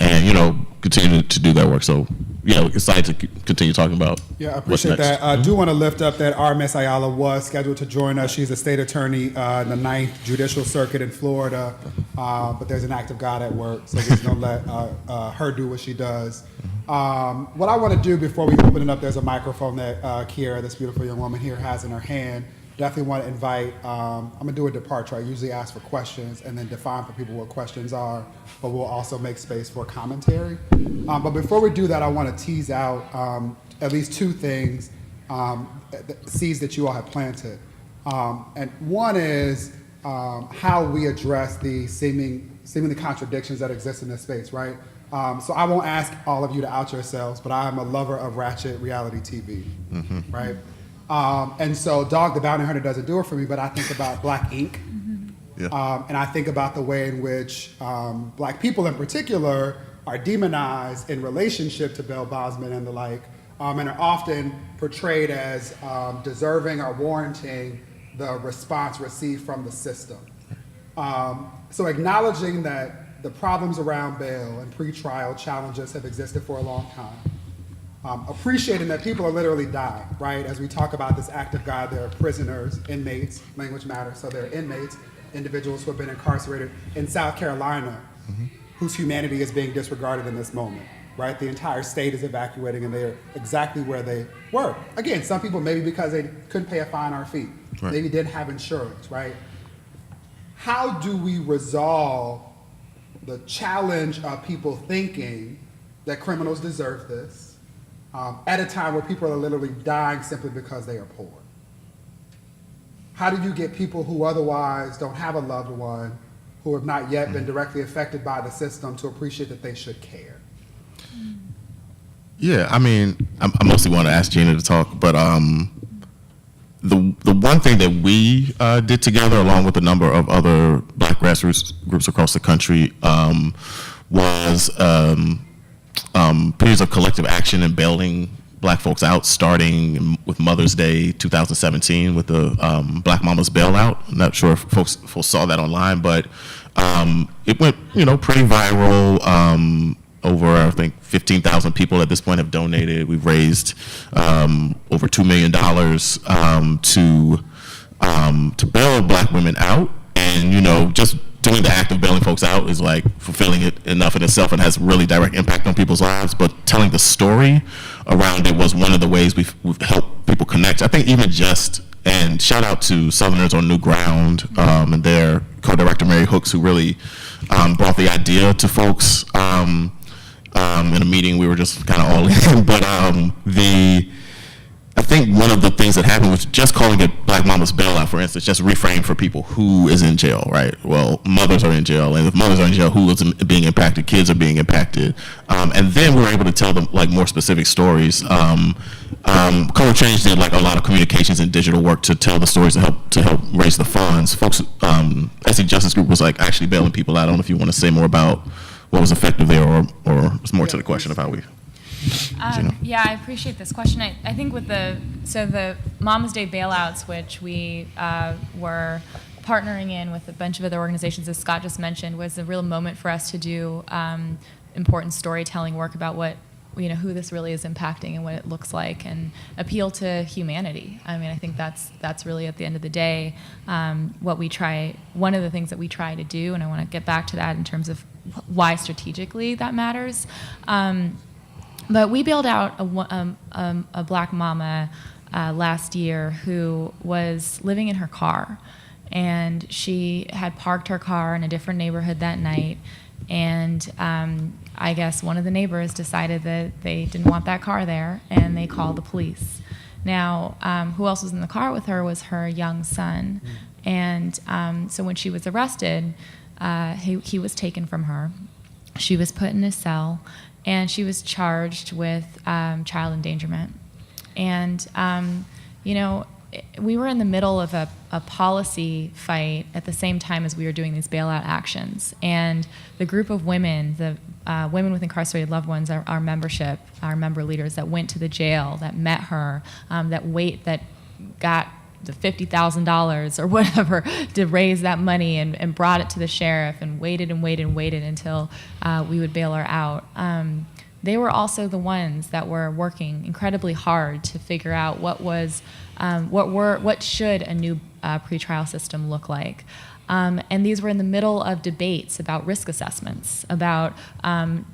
Speaker 4: continue to do that work. So excited to continue talking about.
Speaker 2: Yeah, I appreciate that. I do want to lift up that Miss Ayala was scheduled to join us. She's a state attorney in the 9th Judicial Circuit in Florida, but there's an act of God at work, so we're just going to let her do what she does. What I want to do before we open it up, there's a microphone that Kiera, this beautiful young woman here, has in her hand. Definitely want to invite, I'm going to do a departure. I usually ask for questions and then define for people what questions are, but we'll also make space for commentary. But before we do that, I want to tease out at least two things, seeds that you all have planted. And one is how we address the seemingly contradictions that exist in this space, right? So I won't ask all of you to out yourselves, but I'm a lover of ratchet reality TV, right? And so Dog the Bounty Hunter doesn't do it for me, but I think about Black Ink. Yeah. And I think about the way in which black people in particular are demonized in relationship to Bill Bosman and the like, and are often portrayed as deserving or warranting the response received from the system. So acknowledging that the problems around bail and pretrial challenges have existed for a long time. Appreciating that people are literally dying, right? As we talk about this act of God, there are prisoners, inmates, language matters, so there are inmates, individuals who have been incarcerated in South Carolina, whose humanity is being disregarded in this moment, right? The entire state is evacuating and they're exactly where they were. Again, some people maybe because they couldn't pay a fine or fee, right. Maybe didn't have insurance, right? How do we resolve the challenge of people thinking that criminals deserve this, at a time where people are literally dying simply because they are poor? How do you get people who otherwise don't have a loved one, who have not yet been directly affected by the system, to appreciate that they should care?
Speaker 4: Yeah, I mean, I mostly want to ask Gina to talk, but the one thing that we did together, along with a number of other black grassroots groups across the country, was periods of collective action in bailing black folks out, starting with Mother's Day 2017 with the Black Mamas Bailout. I'm not sure if folks saw that online, but it went, pretty viral. Over, I think, 15,000 people at this point have donated. We've raised over $2 million to bail black women out, and just doing the act of bailing folks out is like fulfilling it enough in itself and has really direct impact on people's lives. But telling the story around it was one of the ways we've helped people connect. I think and shout out to Southerners on New Ground and their co-director Mary Hooks, who really brought the idea to folks in a meeting we were just kind of all in. But I think one of the things that happened was just calling it Black Mama's Bailout, for instance, just reframe for people who is in jail, right? Well, mothers are in jail, and if mothers are in jail, who is being impacted? Kids are being impacted. And then we were able to tell them more specific stories. Color Change did a lot of communications and digital work to tell the stories to help raise the funds. Folks, SC Justice Group was actually bailing people out. I don't know if you want to say more about what was effective there, or it's more to the question of how we. Gina?
Speaker 5: Yeah, I appreciate this question. I think with the Mama's Day bailouts, which we were partnering in with a bunch of other organizations, as Scott just mentioned, was a real moment for us to do important storytelling work about what, who this really is impacting and what it looks like, and appeal to humanity. I mean, I think that's really, at the end of the day, what we try. One of the things that we try to do, and I want to get back to that in terms of why strategically that matters. But we bailed out a black mama last year who was living in her car, and she had parked her car in a different neighborhood that night, and I guess one of the neighbors decided that they didn't want that car there, and they called the police. Now, who else was in the car with her was her young son, and so when she was arrested, he was taken from her. She was put in a cell, and she was charged with child endangerment. And, we were in the middle of a policy fight at the same time as we were doing these bailout actions. And the group of women, the women with incarcerated loved ones, our membership, our member leaders that went to the jail, that met her, that got the $50,000 or whatever to raise that money and brought it to the sheriff and waited until we would bail her out. They were also the ones that were working incredibly hard to figure out what should a new pretrial system look like. And these were in the middle of debates about risk assessments, about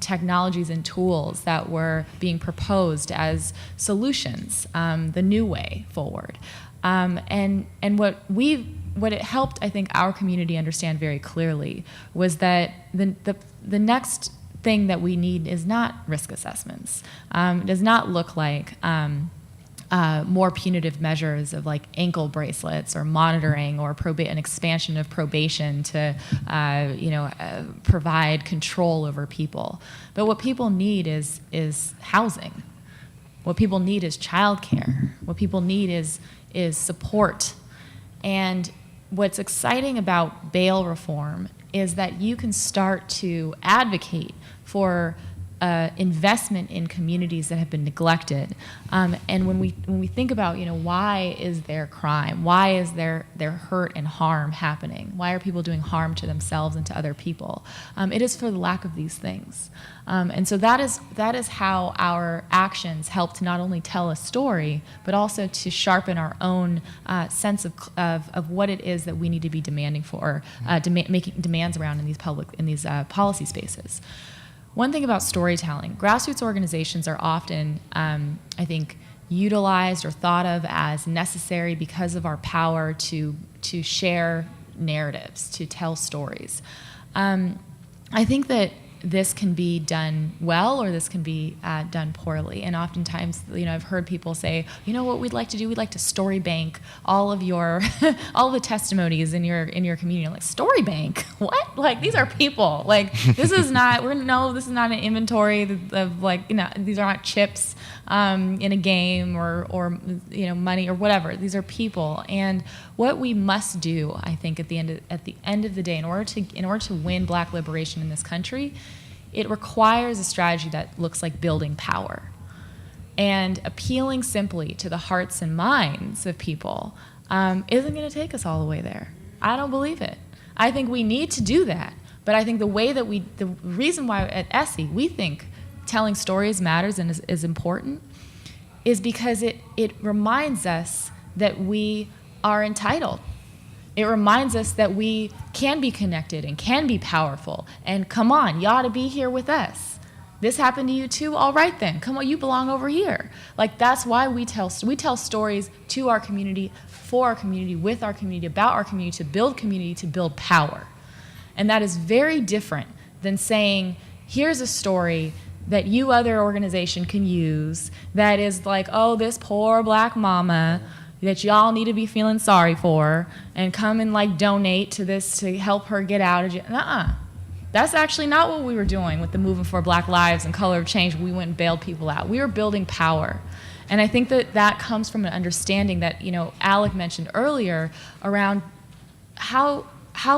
Speaker 5: technologies and tools that were being proposed as solutions, the new way forward. And what it helped, I think, our community understand very clearly was that the next thing that we need is not risk assessments. It does not look like more punitive measures of like ankle bracelets or monitoring or an expansion of probation to provide control over people. But what people need is housing. What people need is childcare. What people need is support. And what's exciting about bail reform is that you can start to advocate for investment in communities that have been neglected. And when we think about, why is there crime? Why is there hurt and harm happening? Why are people doing harm to themselves and to other people? It is for the lack of these things. And so that is how our actions help to not only tell a story, but also to sharpen our own sense of what it is that we need to be demanding for, making demands around in these policy spaces. One thing about storytelling, grassroots organizations are often, I think, utilized or thought of as necessary because of our power to share narratives, to tell stories. I think that this can be done well or this can be done poorly. And oftentimes, I've heard people say, what we'd like to do? We'd like to story bank all of your, all the testimonies in your community. I'm like, story bank? What? Like, these are people. Like, this is not, this is not an inventory of like, these are not chips in a game or money or whatever. These are people. And what we must do, I think, at the end of the day, in order to win Black liberation in this country, it requires a strategy that looks like building power and appealing simply to the hearts and minds of people isn't going to take us all the way there. I don't believe it. I think we need to do that, but I think the reason why at ESSE we think telling stories matters and is important is because it reminds us that we are entitled. It reminds us that we can be connected and can be powerful. And come on, you ought to be here with us. This happened to you too? All right then, come on, you belong over here. Like, that's why we tell stories to our community, for our community, with our community, about our community, to build power. And that is very different than saying, here's a story that you other organization can use that is like, oh, this poor Black mama that y'all need to be feeling sorry for and come and like donate to this to help her get out of jail. That's actually not what we were doing with the Movement for Black Lives and Color of Change. We went and bailed people out. We were building power. And I think that comes from an understanding that, Alec mentioned earlier around how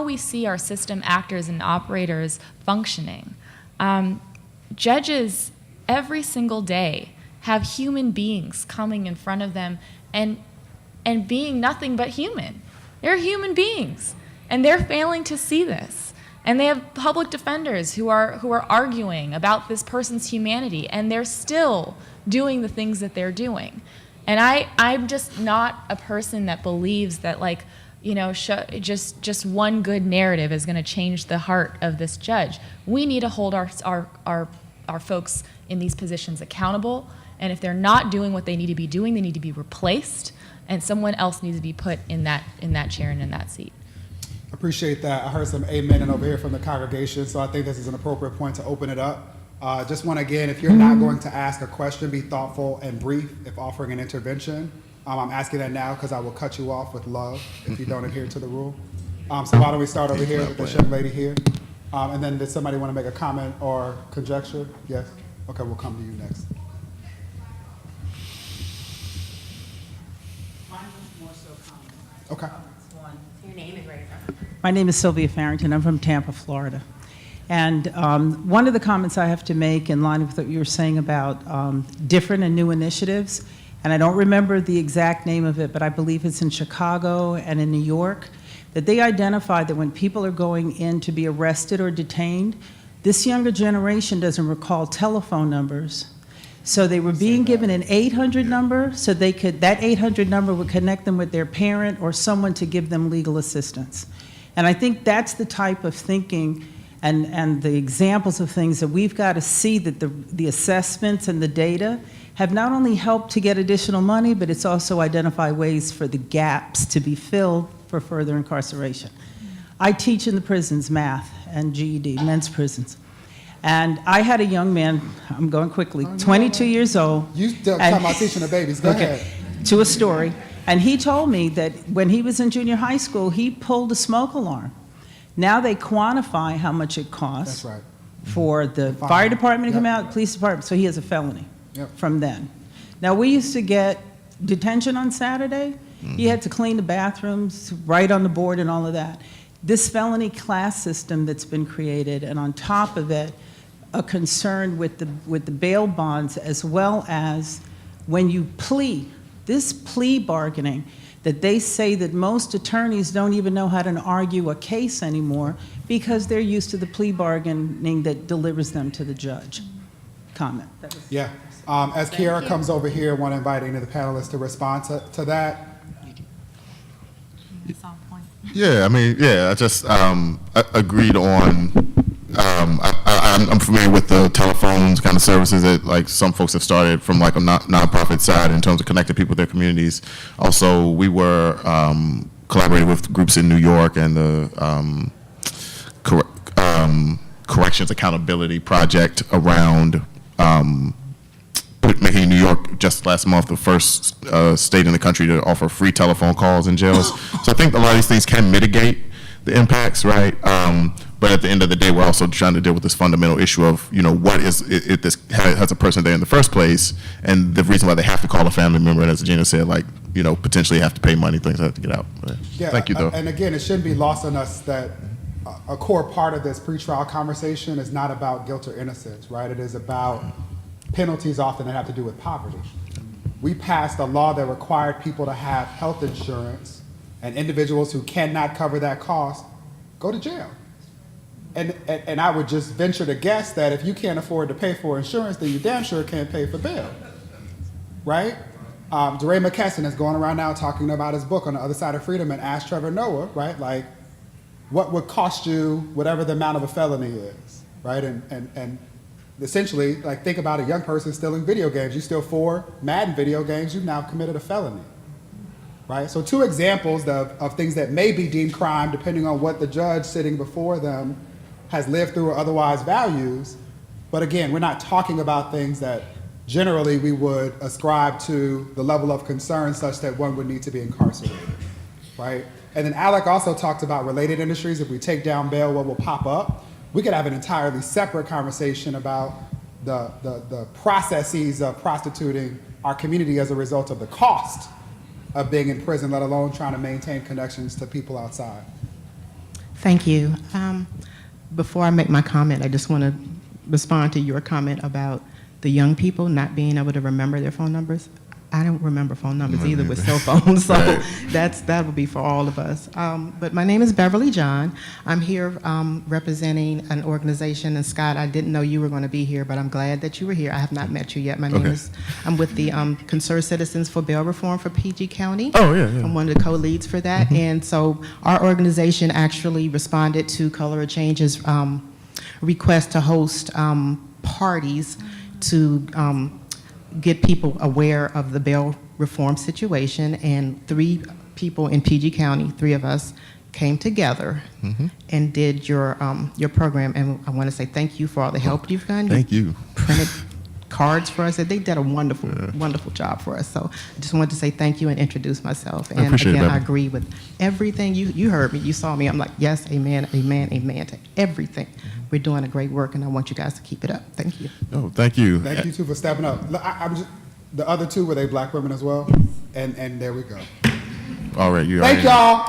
Speaker 5: we see our system actors and operators functioning. Judges every single day have human beings coming in front of them and being nothing but human. They're human beings, and they're failing to see this. And they have public defenders who are arguing about this person's humanity, and they're still doing the things that they're doing. And I'm just not a person that believes that, like, you know, just one good narrative is going to change the heart of this judge. We need to hold our folks in these positions accountable, and if they're not doing what they need to be doing, they need to be replaced, and someone else needs to be put in that chair and in that seat.
Speaker 2: Appreciate that. I heard some amen over here from the congregation, so I think this is an appropriate point to open it up. Just want to, again, if you're not going to ask a question, be thoughtful and brief if offering an intervention. I'm asking that now because I will cut you off with love if you don't adhere to the rule. So why don't we start over here with this young lady here? And then did somebody want to make a comment or conjecture? Yes? Okay, we'll come to you next.
Speaker 6: Mine was more so comment.
Speaker 2: Okay.
Speaker 1: Your name and where you're from.
Speaker 6: My name is Sylvia Farrington. I'm from Tampa, Florida. And one of the comments I have to make in line with what you were saying about different and new initiatives, and I don't remember the exact name of it, but I believe it's in Chicago and in New York, that they identified that when people are going in to be arrested or detained, this younger generation doesn't recall telephone numbers. So they were being given an 800 number so they could, that 800 number would connect them with their parent or someone to give them legal assistance. And I think that's the type of thinking and the examples of things that we've got to see, that the assessments and the data have not only helped to get additional money, but it's also identified ways for the gaps to be filled for further incarceration. I teach in the prisons, math and GED, men's prisons. And I had a young man, I'm going quickly, 22 years old.
Speaker 2: You talking about teaching the babies. Go ahead.
Speaker 6: To a story. And he told me that when he was in junior high school, he pulled a smoke alarm. Now they quantify how much it costs.
Speaker 2: That's right.
Speaker 6: For the fire department to come out, police department, so he has a felony from then. Now, we used to get detention on Saturday. He had to clean the bathrooms, write on the board and all of that. This felony class system that's been created, and on top of it, a concern with the bail bonds, as well as when you plea, this plea bargaining, that they say that most attorneys don't even know how to argue a case anymore because they're used to the plea bargaining that delivers them to the judge. Comment.
Speaker 2: Yeah. As Kiara comes over here, I want to invite any of the panelists to respond to that.
Speaker 4: Yeah, I mean, yeah, I just agreed on, I'm familiar with the telephones kind of services that like some folks have started from like a nonprofit side in terms of connecting people with their communities. Also, we were collaborating with groups in New York and the Corrections Accountability Project around making New York just last month the first state in the country to offer free telephone calls in jails. So I think a lot of these things can mitigate the impacts, right? But at the end of the day, we're also trying to deal with this fundamental issue of, you know, what is it this has a person there in the first place, and the reason why they have to call a family member, and as Gina said, like, you know, potentially have to pay money, things have to get out.
Speaker 2: Yeah,
Speaker 4: thank you, though.
Speaker 2: And again, it shouldn't be lost on us that a core part of this pretrial conversation is not about guilt or innocence, right? It is about penalties often that have to do with poverty. We passed a law that required people to have health insurance, and individuals who cannot cover that cost go to jail. And I would just venture to guess that if you can't afford to pay for insurance, then you damn sure can't pay for bail, right? DeRay McKesson is going around now talking about his book On the Other Side of Freedom and asked Trevor Noah, right? Like, what would cost you whatever the amount of a felony is, right? And essentially, like, think about a young person stealing video games. You steal 4 Madden video games, you've now committed a felony, right? So 2 examples of things that may be deemed crime depending on what the judge sitting before them has lived through or otherwise values. But again, we're not talking about things that generally we would ascribe to the level of concern such that one would need to be incarcerated, right? And then Alec also talked about related industries. If we take down bail, what will pop up? We could have an entirely separate conversation about the processes of prostituting our community as a result of the cost of being in prison, let alone trying to maintain connections to people outside.
Speaker 7: Thank you. Before I make my comment, I just want to respond to your comment about the young people not being able to remember their phone numbers. I don't remember phone numbers either with cell phones, so that will be for all of us. But my name is Beverly John. I'm here representing an organization, and Scott, I didn't know you were going to be here, but I'm glad that you were here. I have not met you yet. I'm with the Concerned Citizens for Bail Reform for PG County.
Speaker 4: Oh, yeah.
Speaker 7: I'm one of the co-leads for that, and so our organization actually responded to Color of Change's request to host parties to get people aware of the bail reform situation, and 3 people in PG County, 3 of us, came together and did your program. And I want to say thank you for all the help you've done.
Speaker 4: Thank you.
Speaker 7: Printed cards for us, and they did a wonderful job for us. So I just wanted to say thank you and introduce myself. And again, I agree with everything you heard me, you saw me. I'm like, yes, amen, amen, amen to everything. We're doing a great work, and I want you guys to keep it up. Thank you.
Speaker 4: Oh, thank you.
Speaker 2: Thank you, too, for stepping up. I'm just, the other 2, were they black women as well? And there we go.
Speaker 4: All right, you.
Speaker 2: Thank y'all.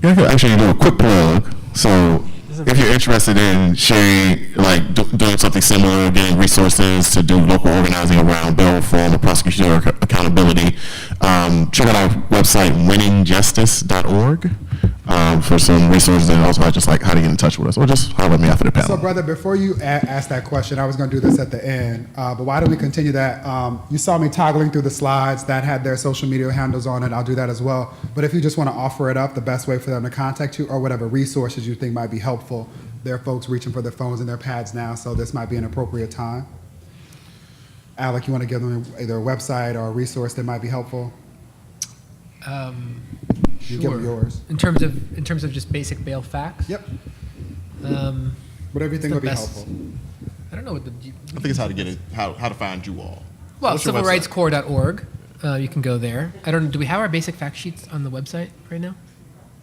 Speaker 4: I could actually do a quick plug. So if you're interested in sharing, like doing something similar, getting resources to do local organizing around bail reform or prosecutor accountability, check out our website, winningjustice.org, for some resources, and also just like how to get in touch with us, or just holler at me after the panel.
Speaker 2: So, brother, before you ask that question, I was going to do this at the end, but why don't we continue that? You saw me toggling through the slides that had their social media handles on it. I'll do that as well. But if you just want to offer it up, the best way for them to contact you, or whatever resources you think might be helpful. There are folks reaching for their phones and their pads now, so this might be an appropriate time. Alec, you want to give them either a website or a resource that might be helpful? You give them yours.
Speaker 3: In terms of just basic bail facts.
Speaker 2: Yep. Whatever you think would be helpful.
Speaker 3: I don't know what
Speaker 4: I think it's how to get it, how to find you all.
Speaker 3: Well, civilrightscorps.org. You can go there. I don't know. Do we have our basic fact sheets on the website right now?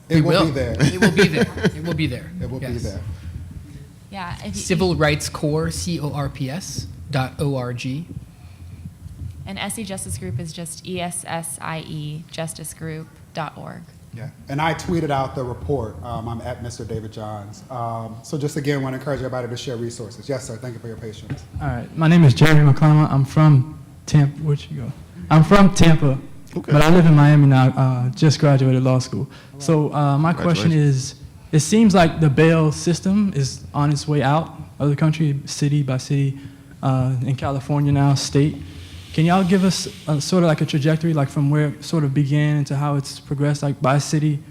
Speaker 2: It will be there.
Speaker 3: It will be there. It will be there.
Speaker 2: It will be there.
Speaker 5: Yeah.
Speaker 3: Civil Rights Corps, CORPS.org.
Speaker 5: And SE Justice Group is just ESSIE justicegroup.org.
Speaker 2: Yeah, and I tweeted out the report. I'm at Mr. David Johns. So just again, want to encourage everybody to share resources. Yes, sir. Thank you for your patience.
Speaker 8: All right. My name is Jeremy McClellan. I'm from Tampa. Where'd you go? I'm from Tampa, but I live in Miami now. Just graduated law school. So my question is, it seems like the bail system is on its way out of the country, city by city, in California now, state. Can y'all give us sort of like a trajectory, like from where it sort of began into how it's progressed, like by city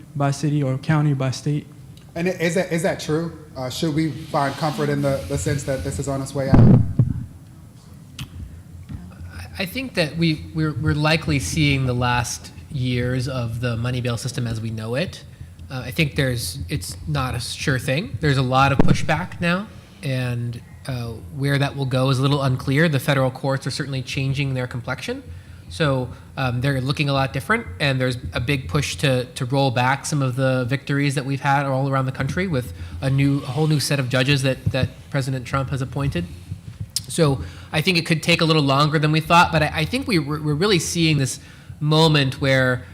Speaker 8: or county, by state?
Speaker 2: And is that true? Should we find comfort in the sense that this is on its way out?
Speaker 3: I think that we're likely seeing the last years of the money bail system as we know it. I think it's not a sure thing. There's a lot of pushback now, and where that will go is a little unclear. The federal courts are certainly changing their complexion. So they're looking a lot different, and there's a big push to roll back some of the victories that we've had all around the country with a whole new set of judges that President Trump has appointed. So I think it could take a little longer than we thought, but I think we're really seeing this moment where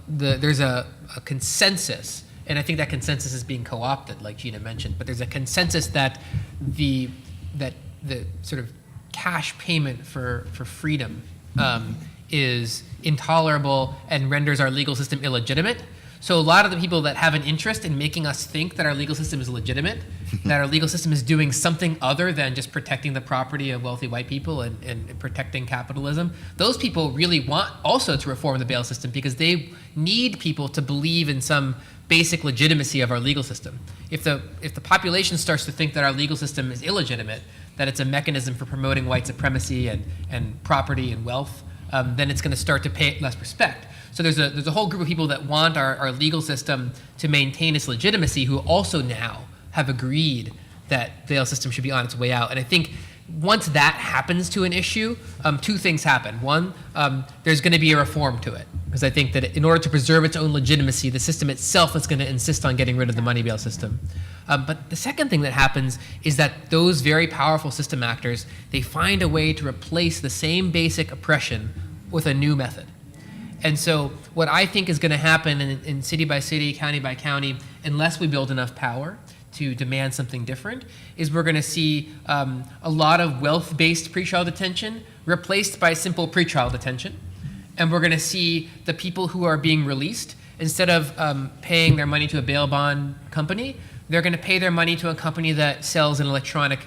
Speaker 3: there's a consensus. And I think that consensus is being co-opted, like Gina mentioned. But there's a consensus that the sort of cash payment for freedom is intolerable and renders our legal system illegitimate. So a lot of the people that have an interest in making us think that our legal system is legitimate, that our legal system is doing something other than just protecting the property of wealthy white people and protecting capitalism, those people really want also to reform the bail system because they need people to believe in some basic legitimacy of our legal system. If the population starts to think that our legal system is illegitimate, that it's a mechanism for promoting white supremacy and property and wealth, then it's going to start to pay less respect. So there's a whole group of people that want our legal system to maintain its legitimacy who also now have agreed that the bail system should be on its way out. And I think once that happens to an issue, 2 things happen. One, there's going to be a reform to it. Because I think that in order to preserve its own legitimacy, the system itself is going to insist on getting rid of the money bail system. But the second thing that happens is that those very powerful system actors, they find a way to replace the same basic oppression with a new method. And so what I think is going to happen in city by city, county by county, unless we build enough power to demand something different, is we're going to see a lot of wealth-based pretrial detention replaced by simple pretrial detention. And we're going to see the people who are being released, instead of paying their money to a bail bond company, they're going to pay their money to a company that sells an electronic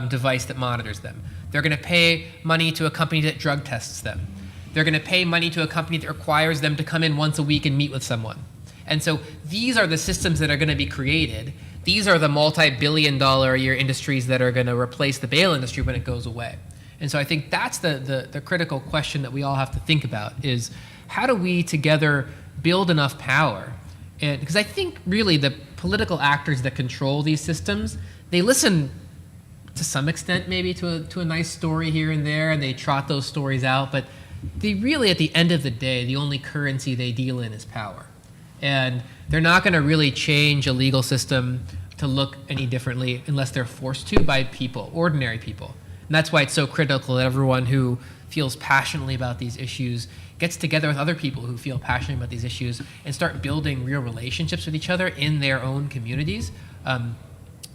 Speaker 3: device that monitors them. They're going to pay money to a company that drug tests them. They're going to pay money to a company that requires them to come in once a week and meet with someone. And so these are the systems that are going to be created. These are the multi-billion-dollar-a-year industries that are going to replace the bail industry when it goes away. And so I think that's the critical question that we all have to think about, is how do we together build enough power? And because I think really the political actors that control these systems, they listen to some extent maybe to a nice story here and there, and they trot those stories out, but they really, at the end of the day, the only currency they deal in is power. And they're not going to really change a legal system to look any differently unless they're forced to by people, ordinary people. And that's why it's so critical that everyone who feels passionately about these issues gets together with other people who feel passionate about these issues and start building real relationships with each other in their own communities.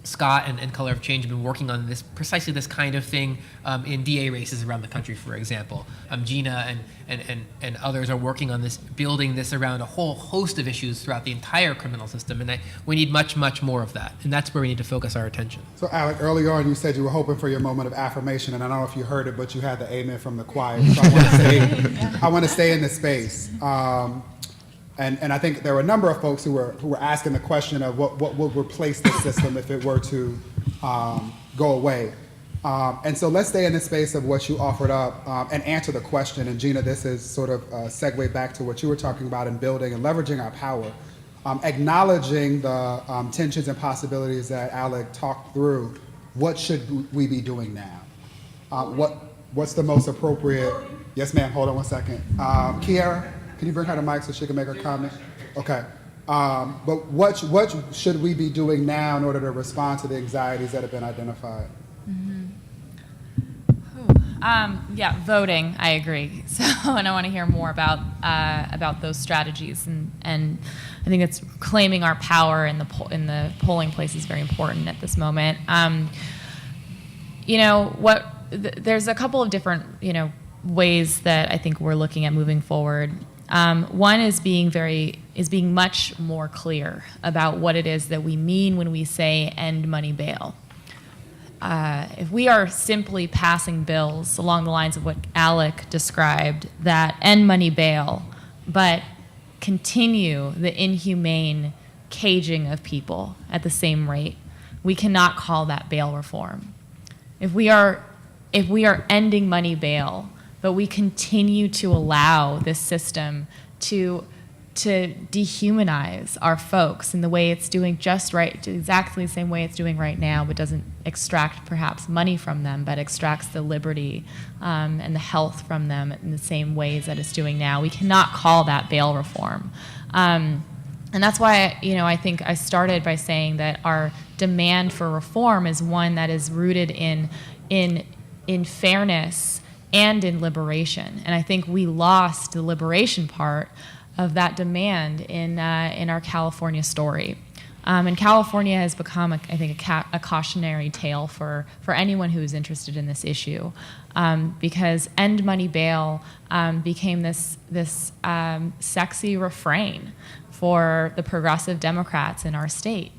Speaker 3: Scott and Color of Change have been working on precisely this kind of thing in DA races around the country, for example. Gina and others are working on this, building this around a whole host of issues throughout the entire criminal system, and we need much, much more of that, and that's where we need to focus our attention.
Speaker 2: So, Alec, early on you said you were hoping for your moment of affirmation, and I don't know if you heard it, but you had the amen from the choir, so I want to stay in this space. And I think there were a number of folks who were asking the question of what would replace the system if it were to go away. And so let's stay in the space of what you offered up and answer the question. And Gina, this is sort of a segue back to what you were talking about in building and leveraging our power, acknowledging the tensions and possibilities that Alec talked through. What should we be doing now? What's the most appropriate? Yes, ma'am. Hold on one second. Kiara, can you bring her the mic so she can make her comment? Okay. But what should we be doing now in order to respond to the anxieties that have been identified?
Speaker 5: Yeah, voting. I agree. So, and I want to hear more about those strategies, and I think it's claiming our power in the polling place is very important at this moment. There's a couple of different ways that I think we're looking at moving forward. One is being much more clear about what it is that we mean when we say end money bail. If we are simply passing bills along the lines of what Alec described, that end money bail, but continue the inhumane caging of people at the same rate, we cannot call that bail reform. If we are ending money bail, but we continue to allow this system to dehumanize our folks in the way it's doing exactly the same way it's doing right now, but doesn't extract perhaps money from them, but extracts the liberty and the health from them in the same ways that it's doing now. We cannot call that bail reform. And that's why, I think I started by saying that our demand for reform is one that is rooted in fairness and in liberation. And I think we lost the liberation part of that demand in our California story. And California has become, a cautionary tale for anyone who is interested in this issue, because end money bail became this sexy refrain for the progressive Democrats in our state.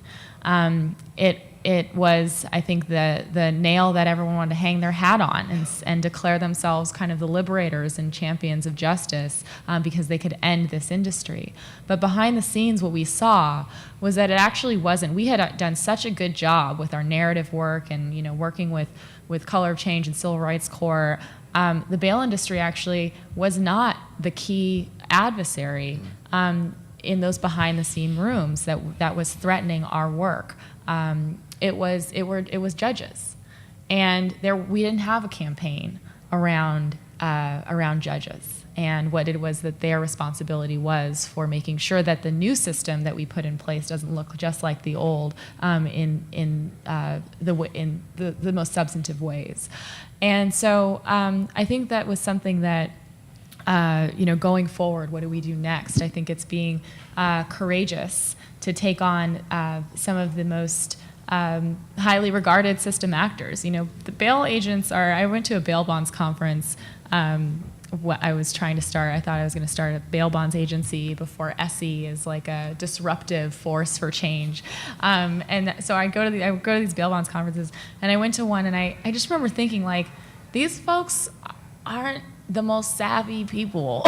Speaker 5: It was, I think, the nail that everyone wanted to hang their hat on and declare themselves kind of the liberators and champions of justice because they could end this industry. But behind the scenes, what we saw was that it actually wasn't. We had done such a good job with our narrative work and working with Color of Change and Civil Rights Corps. The bail industry actually was not the key adversary in those behind-the-scene rooms that was threatening our work. It was judges, and we didn't have a campaign around judges and what it was that their responsibility was for making sure that the new system that we put in place doesn't look just like the old in the most substantive ways. And so I think that was something that going forward, what do we do next? I think it's being courageous to take on some of the most highly regarded system actors. The bail agents I went to a bail bonds conference. I was trying to start. I thought I was going to start a bail bonds agency before SE is like a disruptive force for change. And so I go to these bail bonds conferences, and I went to one, and I just remember thinking, like, these folks aren't the most savvy people.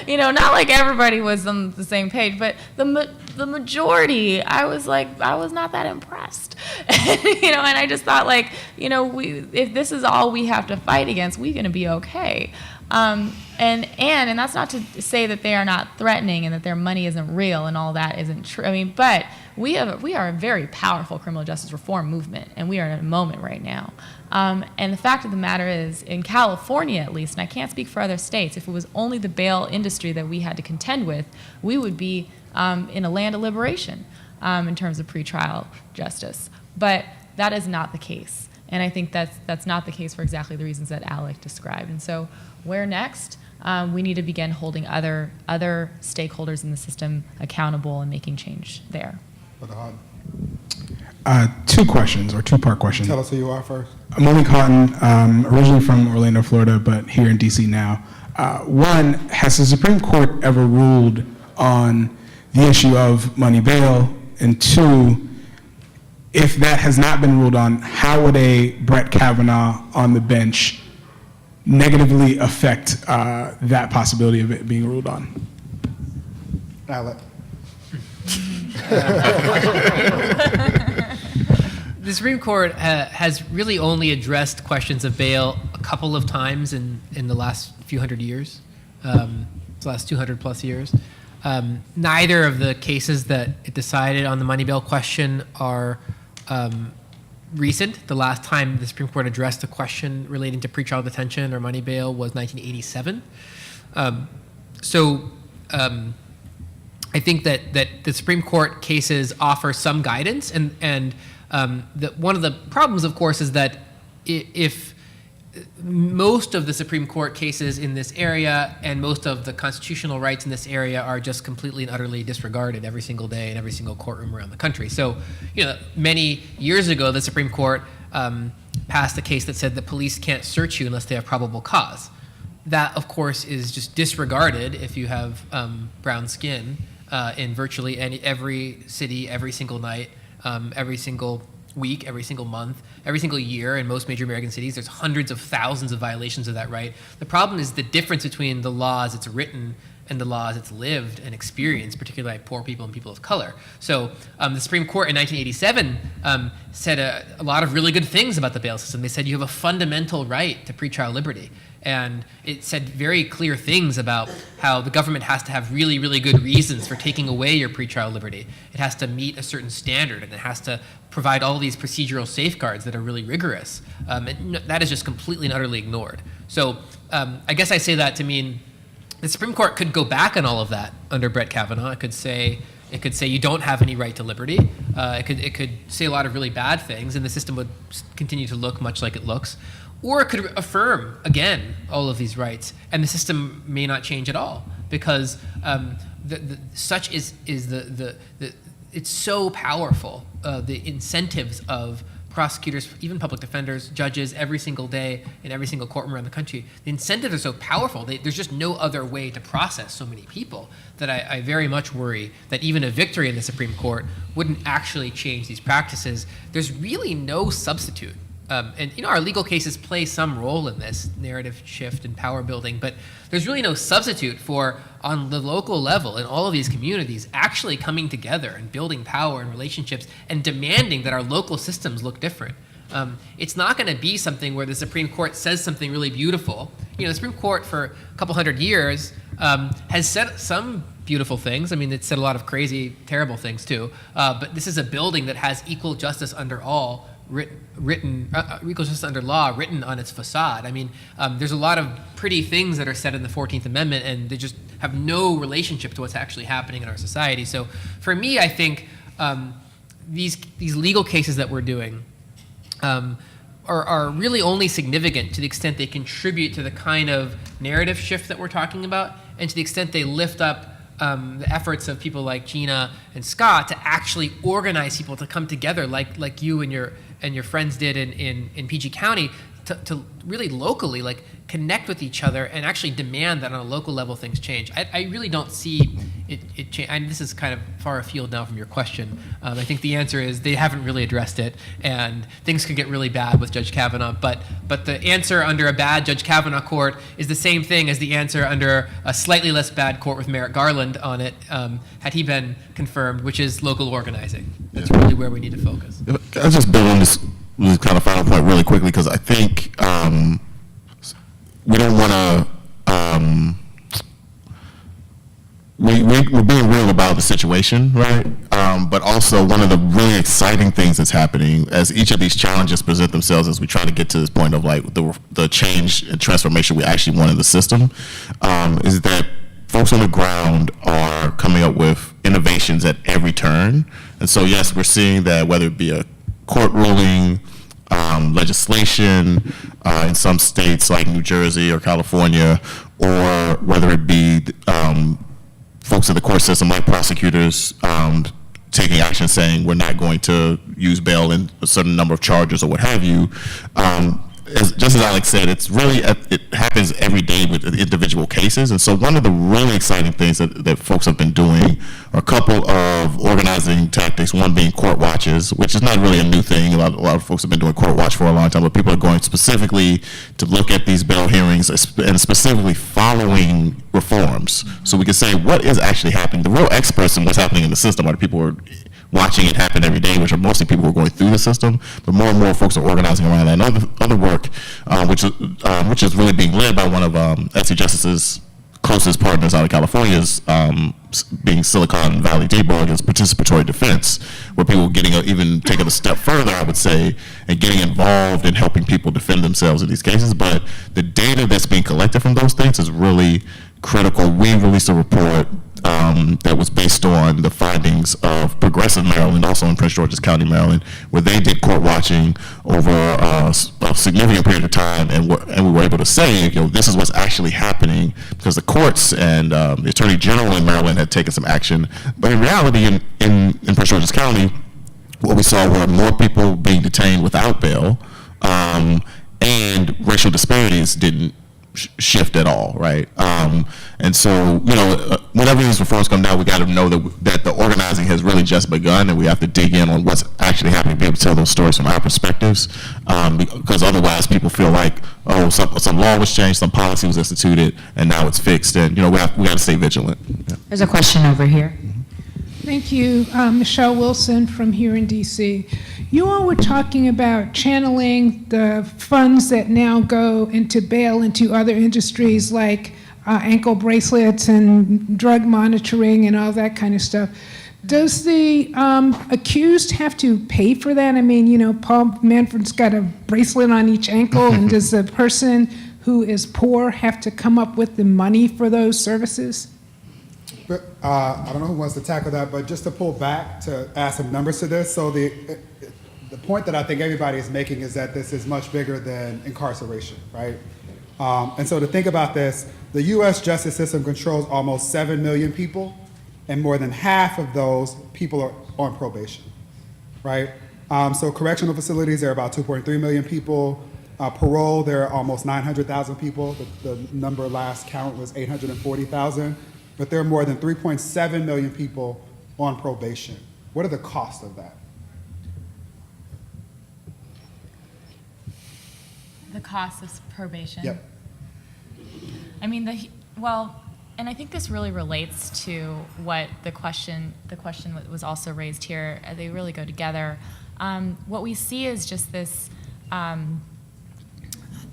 Speaker 5: Not like everybody was on the same page, but the majority, I was not that impressed. And I just thought, like, if this is all we have to fight against, we're going to be okay. And that's not to say that they are not threatening and that their money isn't real and all that isn't true. But we are a very powerful criminal justice reform movement, and we are in a moment right now. And the fact of the matter is, in California at least, and I can't speak for other states, if it was only the bail industry that we had to contend with, we would be in a land of liberation in terms of pretrial justice. But that is not the case. And I think that's not the case for exactly the reasons that Alec described. And so where next? We need to begin holding other stakeholders in the system accountable and making change there.
Speaker 9: Two questions, or two-part questions.
Speaker 2: Tell us who you are first.
Speaker 9: I'm Malik Houghton, originally from Orlando, Florida, but here in DC now. One, has the Supreme Court ever ruled on the issue of money bail? And two, if that has not been ruled on, how would a Brett Kavanaugh on the bench negatively affect that possibility of it being ruled on?
Speaker 2: Alec.
Speaker 3: The Supreme Court has really only addressed questions of bail a couple of times in the last few hundred years, the last 200 plus years. Neither of the cases that it decided on the money bail question are recent. The last time the Supreme Court addressed the question relating to pretrial detention or money bail was 1987. I think that the Supreme Court cases offer some guidance, and one of the problems, of course, is that if most of the Supreme Court cases in this area and most of the constitutional rights in this area are just completely and utterly disregarded every single day in every single courtroom around the country. So, many years ago, the Supreme Court passed a case that said that police can't search you unless they have probable cause. That, of course, is just disregarded if you have brown skin in virtually every city, every single night, every single week, every single month, every single year in most major American cities. There's hundreds of thousands of violations of that right. The problem is the difference between the law as it's written and the law as it's lived and experienced, particularly by poor people and people of color. So the Supreme Court in 1987 said a lot of really good things about the bail system. They said you have a fundamental right to pretrial liberty. And it said very clear things about how the government has to have really, really good reasons for taking away your pretrial liberty. It has to meet a certain standard, and it has to provide all these procedural safeguards that are really rigorous. And that is just completely and utterly ignored. So I guess I say that to mean the Supreme Court could go back on all of that under Brett Kavanaugh. It could say you don't have any right to liberty. It could say a lot of really bad things, and the system would continue to look much like it looks. Or it could affirm, again, all of these rights, and the system may not change at all, because it's so powerful, the incentives of prosecutors, even public defenders, judges, every single day in every single courtroom around the country. The incentives are so powerful, there's just no other way to process so many people that I very much worry that even a victory in the Supreme Court wouldn't actually change these practices. There's really no substitute. And our legal cases play some role in this narrative shift and power building, but there's really no substitute for, on the local level in all of these communities, actually coming together and building power and relationships and demanding that our local systems look different. It's not going to be something where the Supreme Court says something really beautiful. The Supreme Court for a couple hundred years has said some beautiful things. I mean, it's said a lot of crazy, terrible things too. But this is a building that has equal justice under all, equal justice under law written on its facade. I mean, there's a lot of pretty things that are said in the 14th Amendment, and they just have no relationship to what's actually happening in our society. So for me, I think these legal cases that we're doing are really only significant to the extent they contribute to the kind of narrative shift that we're talking about, and to the extent they lift up the efforts of people like Gina and Scott to actually organize people to come together, like you and your friends did in PG County, to really locally connect with each other and actually demand that on a local level things change. I really don't see it change. And this is kind of far afield now from your question. I think the answer is they haven't really addressed it, and things could get really bad with Judge Kavanaugh. But the answer under a bad Judge Kavanaugh court is the same thing as the answer under a slightly less bad court with Merrick Garland on it, had he been confirmed, which is local organizing. That's really where we need to focus.
Speaker 4: I'll just build on this kind of final point really quickly, because I think we don't want to. We're being real about the situation, right? But also, one of the really exciting things that's happening as each of these challenges present themselves, as we try to get to this point of the change and transformation we actually want in the system, is that folks on the ground are coming up with innovations at every turn. And so, yes, we're seeing that whether it be a court ruling, legislation in some states like New Jersey or California, or whether it be folks in the court system like prosecutors taking action saying we're not going to use bail in a certain number of charges or what have you. Just as Alex said, it's really, it happens every day with individual cases. And so one of the really exciting things that folks have been doing are a couple of organizing tactics, one being court watches, which is not really a new thing. A lot of folks have been doing court watch for a long time, but people are going specifically to look at these bail hearings and specifically following reforms. So we can say what is actually happening. The real experts in what's happening in the system are the people who are watching it happen every day, which are mostly people who are going through the system, but more and more folks are organizing around that. And other work, which is really being led by one of Etsy Justice's closest partners out of California, is being Silicon Valley Deep Board, is participatory defense, where people are even taking a step further, I would say, and getting involved in helping people defend themselves in these cases. But the data that's being collected from those things is really critical. We released a report that was based on the findings of Progressive Maryland, also in Prince George's County, Maryland, where they did court watching over a significant period of time, and we were able to say, this is what's actually happening, because the courts and the Attorney General in Maryland had taken some action. But in reality, in Prince George's County, what we saw were more people being detained without bail, and racial disparities didn't shift at all, right? And so, whenever these reforms come down, we got to know that the organizing has really just begun, and we have to dig in on what's actually happening to be able to tell those stories from our perspectives, because otherwise people feel like, oh, some law was changed, some policy was instituted, and now it's fixed, and we got to stay vigilant. Yeah.
Speaker 1: There's a question over here.
Speaker 10: Thank you. Michelle Wilson from here in DC. You all were talking about channeling the funds that now go into bail into other industries like ankle bracelets and drug monitoring and all that kind of stuff. Does the accused have to pay for that? I mean, Paul Manfred's got a bracelet on each ankle, and does the person who is poor have to come up with the money for those services?
Speaker 2: But, I don't know who wants to tackle that, but just to pull back to add some numbers to this. So the point that I think everybody is making is that this is much bigger than incarceration, right? And so to think about this, the U.S. justice system controls almost 7 million people, and more than half of those people are on probation, right? So correctional facilities, there are about 2.3 million people. Parole, there are almost 900,000 people. The number last count was 840,000. But there are more than 3.7 million people on probation. What are the costs of that?
Speaker 5: The cost of probation?
Speaker 2: Yep.
Speaker 5: I mean, and I think this really relates to what the question that was also raised here. They really go together. What we see is just this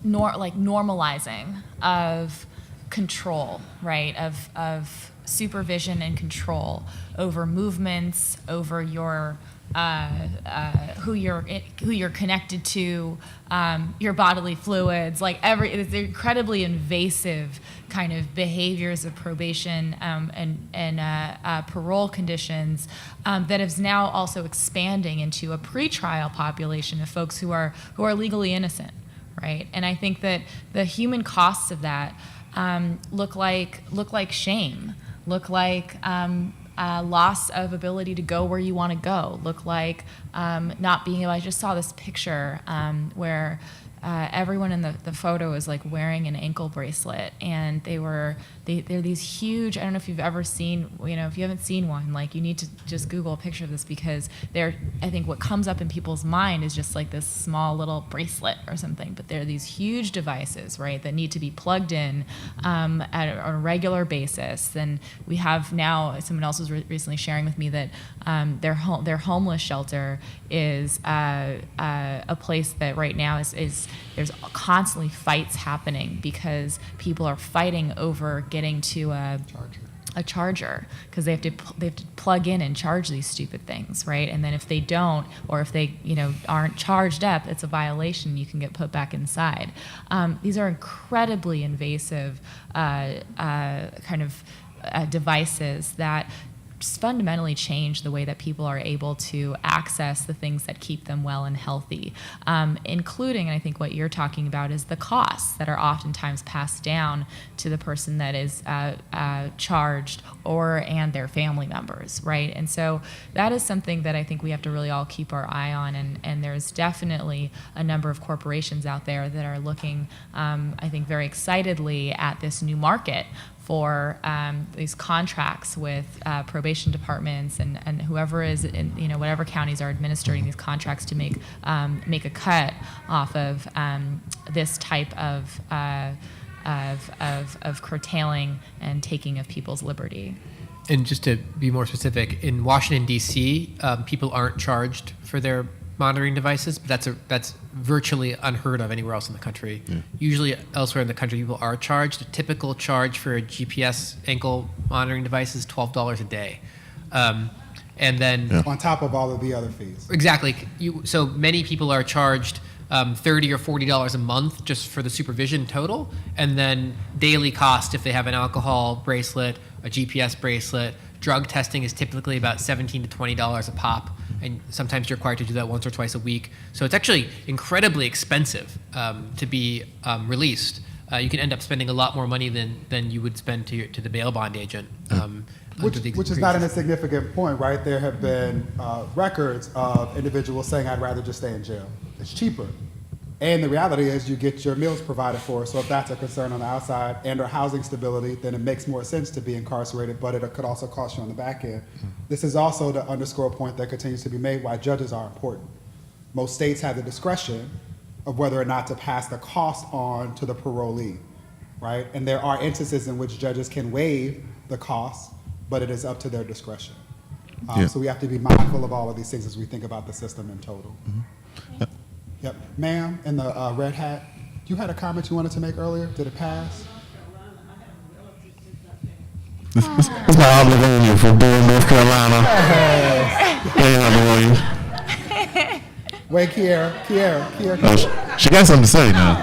Speaker 5: normalizing of control, right, of supervision and control over movements, over your who you're connected to, your bodily fluids, it's incredibly invasive kind of behaviors of probation and parole conditions that is now also expanding into a pretrial population of folks who are legally innocent, right? And I think that the human costs of that look like shame, look like loss of ability to go where you want to go, look like not being able. I just saw this picture where everyone in the photo is like wearing an ankle bracelet, and they're these huge. I don't know if you've ever seen, if you haven't seen one, like you need to just Google a picture of this, because I think what comes up in people's mind is just like this small little bracelet or something, but they're these huge devices, right, that need to be plugged in at a regular basis. And we have now, someone else was recently sharing with me that their homeless shelter is a place that right now is there's constantly fights happening because people are fighting over getting to a charger, because they have to plug in and charge these stupid things, right? And then if they don't, or if they aren't charged up, it's a violation. You can get put back inside. These are incredibly invasive devices that just fundamentally change the way that people are able to access the things that keep them well and healthy, including, and I think what you're talking about, is the costs that are oftentimes passed down to the person that is charged and their family members, right? And so that is something that I think we have to really all keep our eye on, and there's definitely a number of corporations out there that are looking, I think, very excitedly at this new market for these contracts with probation departments and whoever is in whatever counties are administering these contracts to make a cut off of this type of curtailing and taking of people's liberty.
Speaker 3: And just to be more specific, in Washington, D.C., people aren't charged for their monitoring devices, but that's virtually unheard of anywhere else in the country. Yeah. Usually elsewhere in the country, people are charged. A typical charge for a GPS ankle monitoring device is $12 a day. And then
Speaker 2: on top of all of the other fees.
Speaker 3: Exactly. So many people are charged $30 or $40 a month just for the supervision total, and then daily cost if they have an alcohol bracelet, a GPS bracelet. Drug testing is typically about $17 to $20 a pop, and sometimes you're required to do that once or twice a week. So it's actually incredibly expensive to be released. You can end up spending a lot more money than you would spend to the bail bond agent.
Speaker 2: Which is not an insignificant point, right? There have been records of individuals saying, I'd rather just stay in jail. It's cheaper. And the reality is you get your meals provided for. So if that's a concern on the outside and/or housing stability, then it makes more sense to be incarcerated, but it could also cost you on the back end. This is also to underscore a point that continues to be made, why judges are important. Most states have the discretion of whether or not to pass the cost on to the parolee, right? And there are instances in which judges can waive the cost, but it is up to their discretion. So we have to be mindful of all of these things as we think about the system in total. Mm-hmm. Yep. Ma'am, in the red hat, you had a comment you wanted to make earlier. Did it pass?
Speaker 4: It's my obligation for doing North Carolina.
Speaker 2: Wait, Kiera.
Speaker 4: Oh, she got something to say now.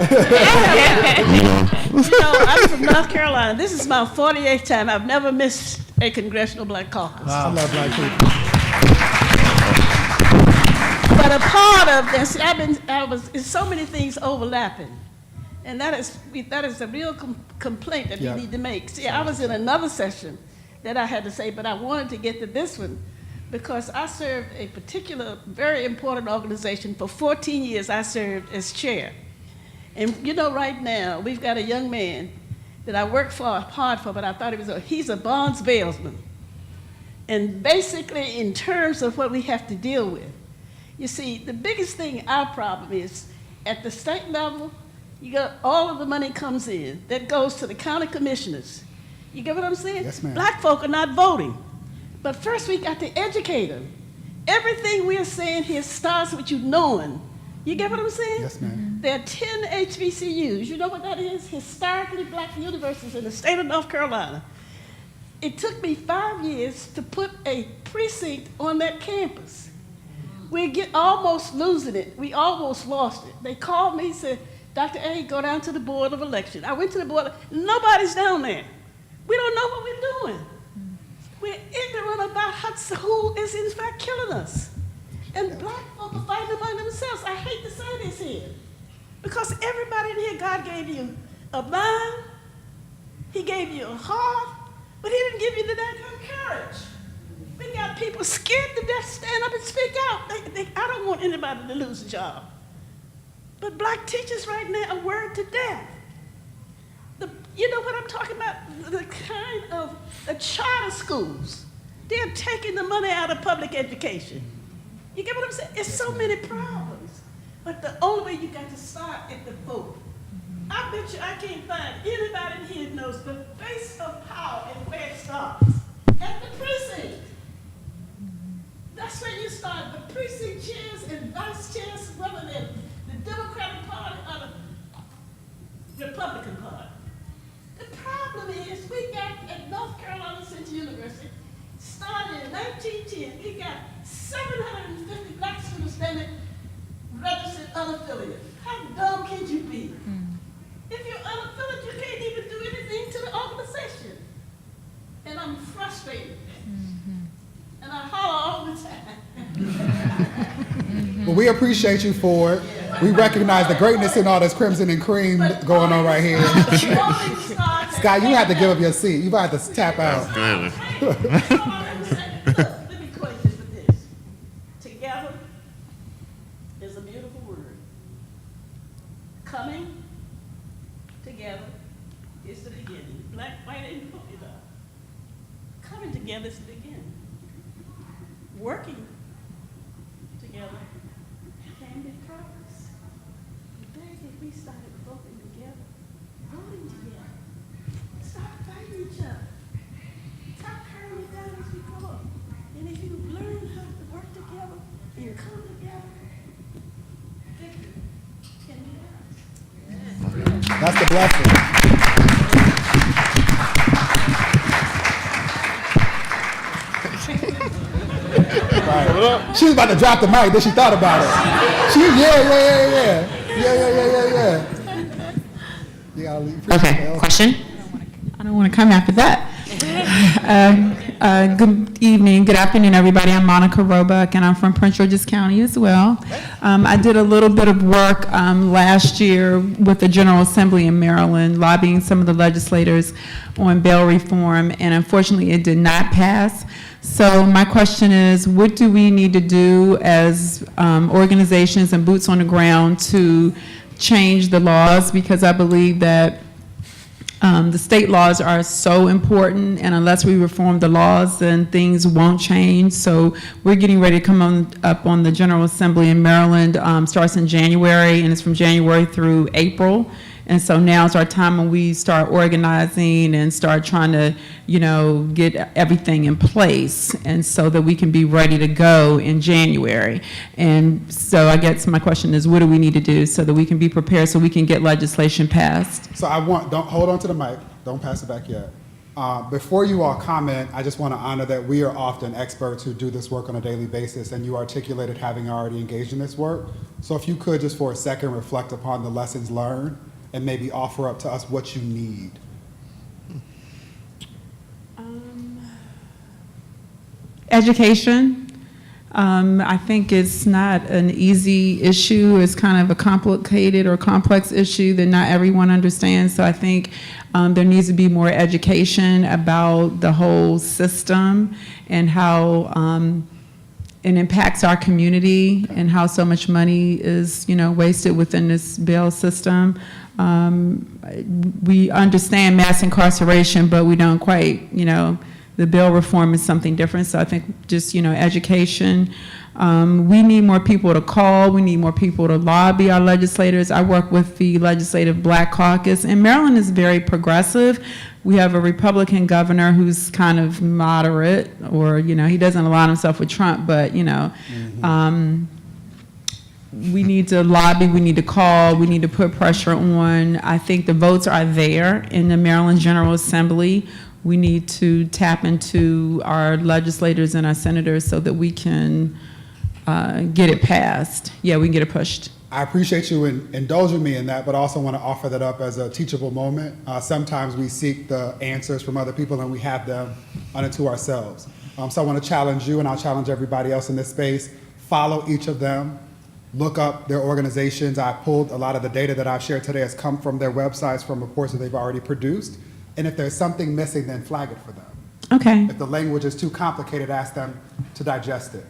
Speaker 11: I'm from North Carolina. This is my 48th time. I've never missed a congressional black caucus.
Speaker 2: Wow. I love black people.
Speaker 11: But a part of this, it's so many things overlapping, and that is a real complaint that we need to make. See, I was in another session that I had to say, but I wanted to get to this one because I served a particular very important organization for 14 years. I served as chair, and right now we've got a young man that I worked hard for, but I thought he's a bonds bailsman, and basically in terms of what we have to deal with. You see, the biggest thing, our problem is, at the state level, you got all of the money comes in. That goes to the county commissioners. You get what I'm saying?
Speaker 2: Yes, ma'am.
Speaker 11: Black folk are not voting. But first we got to educate them. Everything we're saying here starts with you knowing. You get what I'm saying?
Speaker 2: Yes, ma'am.
Speaker 11: There are 10 HBCUs. You know what that is? Historically black universities in the state of North Carolina. It took me 5 years to put a precinct on that campus. We're almost losing it. We almost lost it. They called me, said, Dr. A, go down to the Board of Election. I went to the board. Nobody's down there. We don't know what we're doing. We're ignorant about who is in fact killing us. And black folk are fighting among themselves. I hate to say this here. Because everybody in here, God gave you a mind, He gave you a heart, but He didn't give you the damn courage. We got people scared to death, stand up and speak out. I don't want anybody to lose a job. But black teachers right now are worried to death. You know what I'm talking about? The kind of the charter schools. They're taking the money out of public education. You get what I'm saying? It's so many problems. But the only way you got to start at the vote. I bet you I can't find anybody in here who knows the base of power and where it starts. At the precinct. That's where you start. The precinct chairs and vice chairs, whether they're the Democratic Party or the Republican Party. The problem is we got at North Carolina Central University, started in 1910, we got 750 black students standing registered unaffiliated. How dumb can you be? If you're unaffiliated, you can't even do anything to the organization. And I'm frustrated. And I holler all the time.
Speaker 2: Well, we appreciate you for it. We recognize the greatness in all this crimson and cream going on right here. Scott, you have to give up your seat. You might have to tap out.
Speaker 11: Let me quote this with this. Together is a beautiful word. Coming together is the beginning. Black, white, and polka. Coming together is the beginning. Working together can be progress. The day that we started voting together, voting together, stop fighting each other. Stop tearing it down as we go up. And if you learn how to work together and come together, victory can be ours.
Speaker 2: That's the blessing. Right. She was about to drop the mic, then she thought about it. She, yeah.
Speaker 12: Okay, question? I don't want to come after that. Good evening, good afternoon, everybody. I'm Monica Roebuck, and I'm from Prince George's County as well. I did a little bit of work last year with the General Assembly in Maryland, lobbying some of the legislators on bail reform, and unfortunately it did not pass. So my question is, what do we need to do as organizations and boots on the ground to change the laws? Because I believe that the state laws are so important, and unless we reform the laws, then things won't change. So we're getting ready to come up on the General Assembly in Maryland. Starts in January, and it's from January through April. And so now is our time when we start organizing and start trying to, get everything in place, and so that we can be ready to go in January. And so I guess my question is, what do we need to do so that we can be prepared, so we can get legislation passed?
Speaker 2: So don't hold on to the mic. Don't pass it back yet. Before you all comment, I just want to honor that we are often experts who do this work on a daily basis, and you articulated having already engaged in this work. So if you could just for a second reflect upon the lessons learned and maybe offer up to us what you need.
Speaker 12: Education. I think it's not an easy issue. It's kind of a complicated or complex issue that not everyone understands. So I think there needs to be more education about the whole system and how it impacts our community, and how so much money is, wasted within this bail system. We understand mass incarceration, but we don't quite, the bail reform is something different. So I think just, education. We need more people to call. We need more people to lobby our legislators. I work with the Legislative Black Caucus, and Maryland is very progressive. We have a Republican governor who's kind of moderate, or, he doesn't align himself with Trump, but, we need to lobby, we need to call, we need to put pressure on. I think the votes are there in the Maryland General Assembly. We need to tap into our legislators and our senators so that we can get it passed. Yeah, we can get it pushed.
Speaker 2: I appreciate you indulging me in that, but also want to offer that up as a teachable moment. Sometimes we seek the answers from other people and we have them unto ourselves. So I want to challenge you, and I'll challenge everybody else in this space. Follow each of them. Look up their organizations. I pulled a lot of the data that I've shared today has come from their websites, from reports that they've already produced. And if there's something missing, then flag it for them.
Speaker 12: Okay.
Speaker 2: If the language is too complicated, ask them to digest it,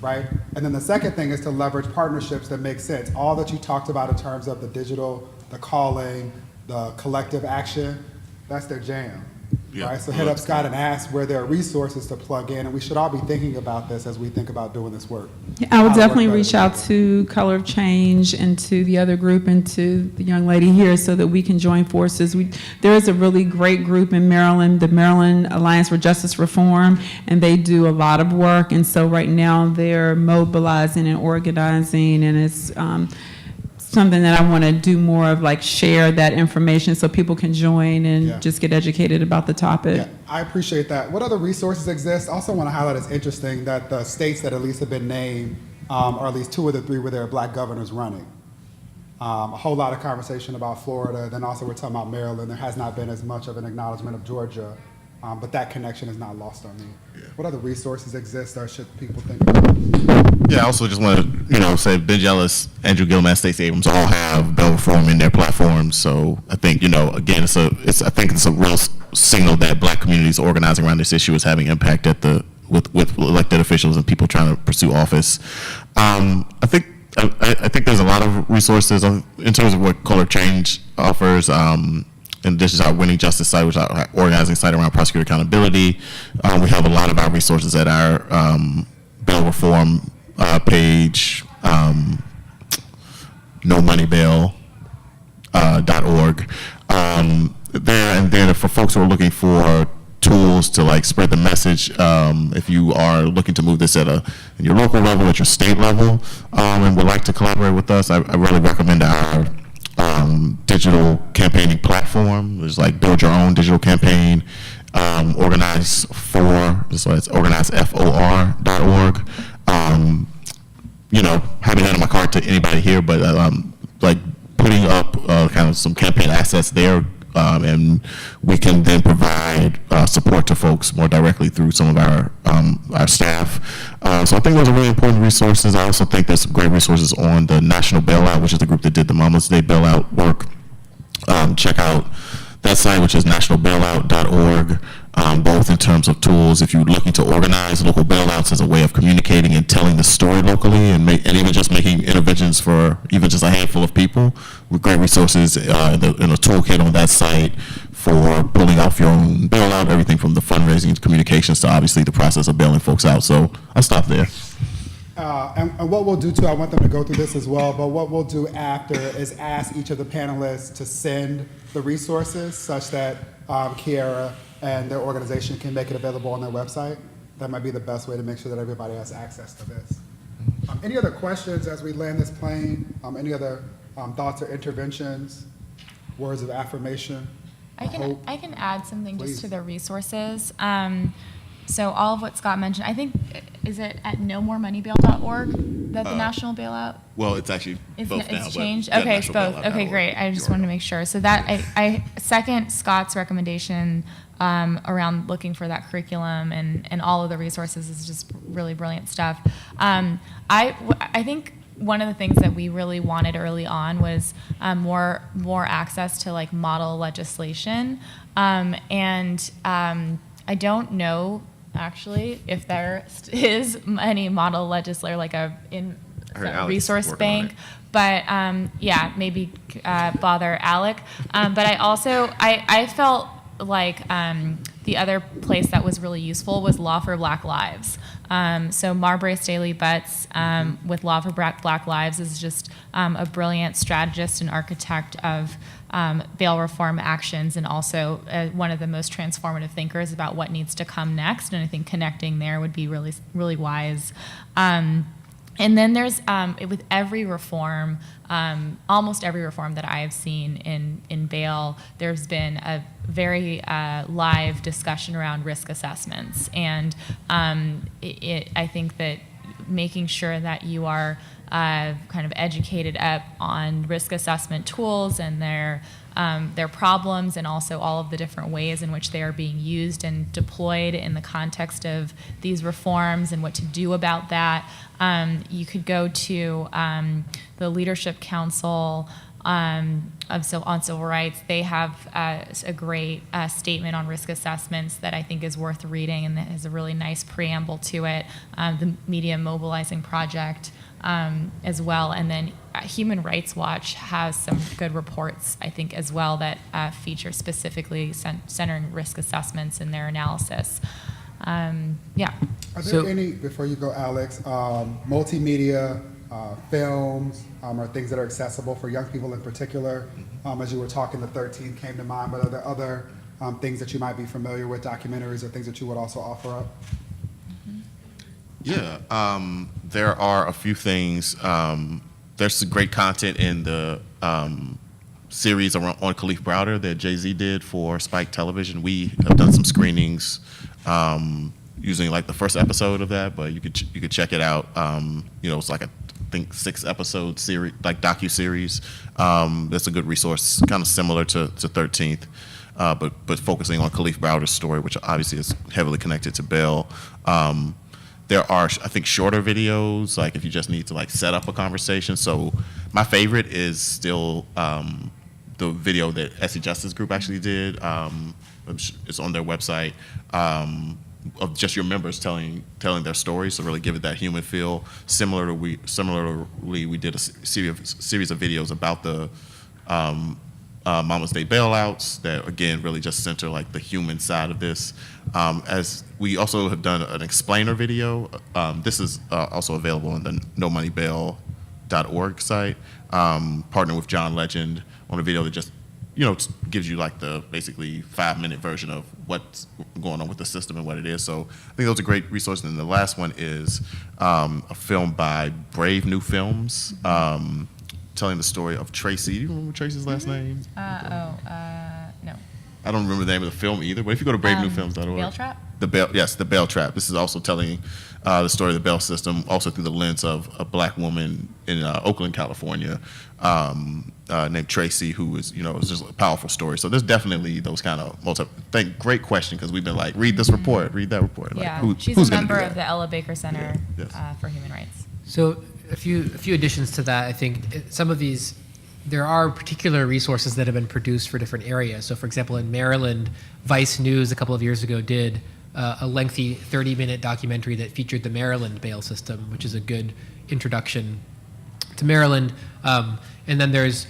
Speaker 2: right? And then the second thing is to leverage partnerships that make sense. All that you talked about in terms of the digital, the calling, the collective action, that's their jam, right? So hit up Scott and ask where there are resources to plug in, and we should all be thinking about this as we think about doing this work.
Speaker 12: I would definitely reach out to Color of Change and to the other group and to the young lady here so that we can join forces. There is a really great group in Maryland, the Maryland Alliance for Justice Reform, and they do a lot of work. And so right now they're mobilizing and organizing, and it's something that I want to do more of, like share that information so people can join and just get educated about the topic.
Speaker 2: Yeah, I appreciate that. What other resources exist? Also want to highlight it's interesting that the states that at least have been named are at least 2 of the 3 where there are black governors running. A whole lot of conversation about Florida, then also we're talking about Maryland. There has not been as much of an acknowledgement of Georgia, but that connection is not lost on me. What other resources exist or should people think about?
Speaker 4: Yeah, I also just want to, say Ben Jealous, Andrew Gilman, Stacey Abrams all have bail reform in their platforms. So I think, again, I think it's a real signal that black communities organizing around this issue is having impact with elected officials and people trying to pursue office. I think there's a lot of resources in terms of what Color Change offers. And this is our Winning Justice site, which is our organizing site around prosecutor accountability. We have a lot of our resources at our bail reform page, nomoneybail.org. There, and then for folks who are looking for tools to spread the message, if you are looking to move this in your local level, at your state level, and would like to collaborate with us, I really recommend our digital campaigning platform. There's build your own digital campaign, organize for, so it's organizefor.org. Having that on my card to anybody here, but putting up kind of some campaign assets there, and we can then provide support to folks more directly through some of our staff. So I think those are really important resources. I also think there's some great resources on the National Bailout, which is the group that did the Mama's Day bailout work. Check out that site, which is nationalbailout.org, both in terms of tools if you're looking to organize local bailouts as a way of communicating and telling the story locally, and even just making interventions for even just a handful of people, with great resources in a toolkit on that site for pulling off your own bailout, everything from the fundraising to communications to obviously the process of bailing folks out. So I'll stop there.
Speaker 2: And what we'll do too, I want them to go through this as well, but what we'll do after is ask each of the panelists to send the resources such that Kiara and their organization can make it available on their website. That might be the best way to make sure that everybody has access to this. Any other questions as we land this plane? Any other thoughts or interventions, words of affirmation?
Speaker 5: I can add something
Speaker 2: Please.
Speaker 5: just to the resources. So all of what Scott mentioned, I think, is it at nomoremoneybail.org that the national bailout?
Speaker 4: Well, it's actually both now.
Speaker 5: It's changed?
Speaker 4: Yeah,
Speaker 5: Okay, it's both. Okay, great. I just wanted to make sure. So that, I second Scott's recommendation around looking for that curriculum and all of the resources is just really brilliant stuff. I think one of the things that we really wanted early on was more access to model legislation. And I don't know actually if there is any model legislator resource bank, but maybe bother Alec. But I also I felt like the other place that was really useful was Law for Black Lives. So Marbury Staley Butts with Law for Black Lives is just a brilliant strategist and architect of bail reform actions, and also one of the most transformative thinkers about what needs to come next. And I think connecting there would be really, really wise. And then there's, with every reform, almost every reform that I have seen in bail, there's been a very live discussion around risk assessments. And I think that making sure that you are kind of educated up on risk assessment tools and their problems, and also all of the different ways in which they are being used and deployed in the context of these reforms and what to do about that. You could go to the Leadership Council on civil rights. They have a great statement on risk assessments that I think is worth reading, and that has a really nice preamble to it. The Media Mobilizing Project as well, and then Human Rights Watch has some good reports, I think, as well, that feature specifically centering risk assessments in their analysis. Yeah.
Speaker 2: Are there any, before you go, Alex, multimedia films or things that are accessible for young people in particular? As you were talking, the 13 came to mind, but are there other things that you might be familiar with, documentaries or things that you would also offer up?
Speaker 4: Yeah, there are a few things. There's some great content in the series on Khalif Browder that Jay-Z did for Spike Television. We have done some screenings using like the first episode of that, but you could check it out. It's like I think 6-episode series, like docu-series. That's a good resource, kind of similar to 13th, but focusing on Khalif Browder's story, which obviously is heavily connected to bail. There are, I think, shorter videos, like if you just need to like set up a conversation. So my favorite is still the video that SC Justice Group actually did. It's on their website, of just your members telling their stories to really give it that human feel. Similarly, we did a series of videos about the Mama's Day bailouts that, again, really just center like the human side of this. As we also have done an explainer video. This is also available on the nomoneybail.org site. Partnered with John Legend on a video that just gives you like the basically 5-minute version of what's going on with the system and what it is. So I think those are great resources. And the last one is a film by Brave New Films, telling the story of Tracy. Do you remember Tracy's last name?
Speaker 5: No.
Speaker 4: I don't remember the name of the film either, but if you go to bravenewfilms.org.
Speaker 5: Bail Trap?
Speaker 4: The Bail Trap. This is also telling the story of the bail system, also through the lens of a black woman in Oakland, California, named Tracy, who is, is just a powerful story. So there's definitely those kind of great question, because we've been like, read this report, read that report.
Speaker 5: Yeah,
Speaker 4: like,
Speaker 5: she's a member of the Ella Baker Center for Human Rights.
Speaker 3: So a few additions to that. I think some of these, there are particular resources that have been produced for different areas. So for example, in Maryland, Vice News a couple of years ago did a lengthy 30-minute documentary that featured the Maryland bail system, which is a good introduction to Maryland. And then there's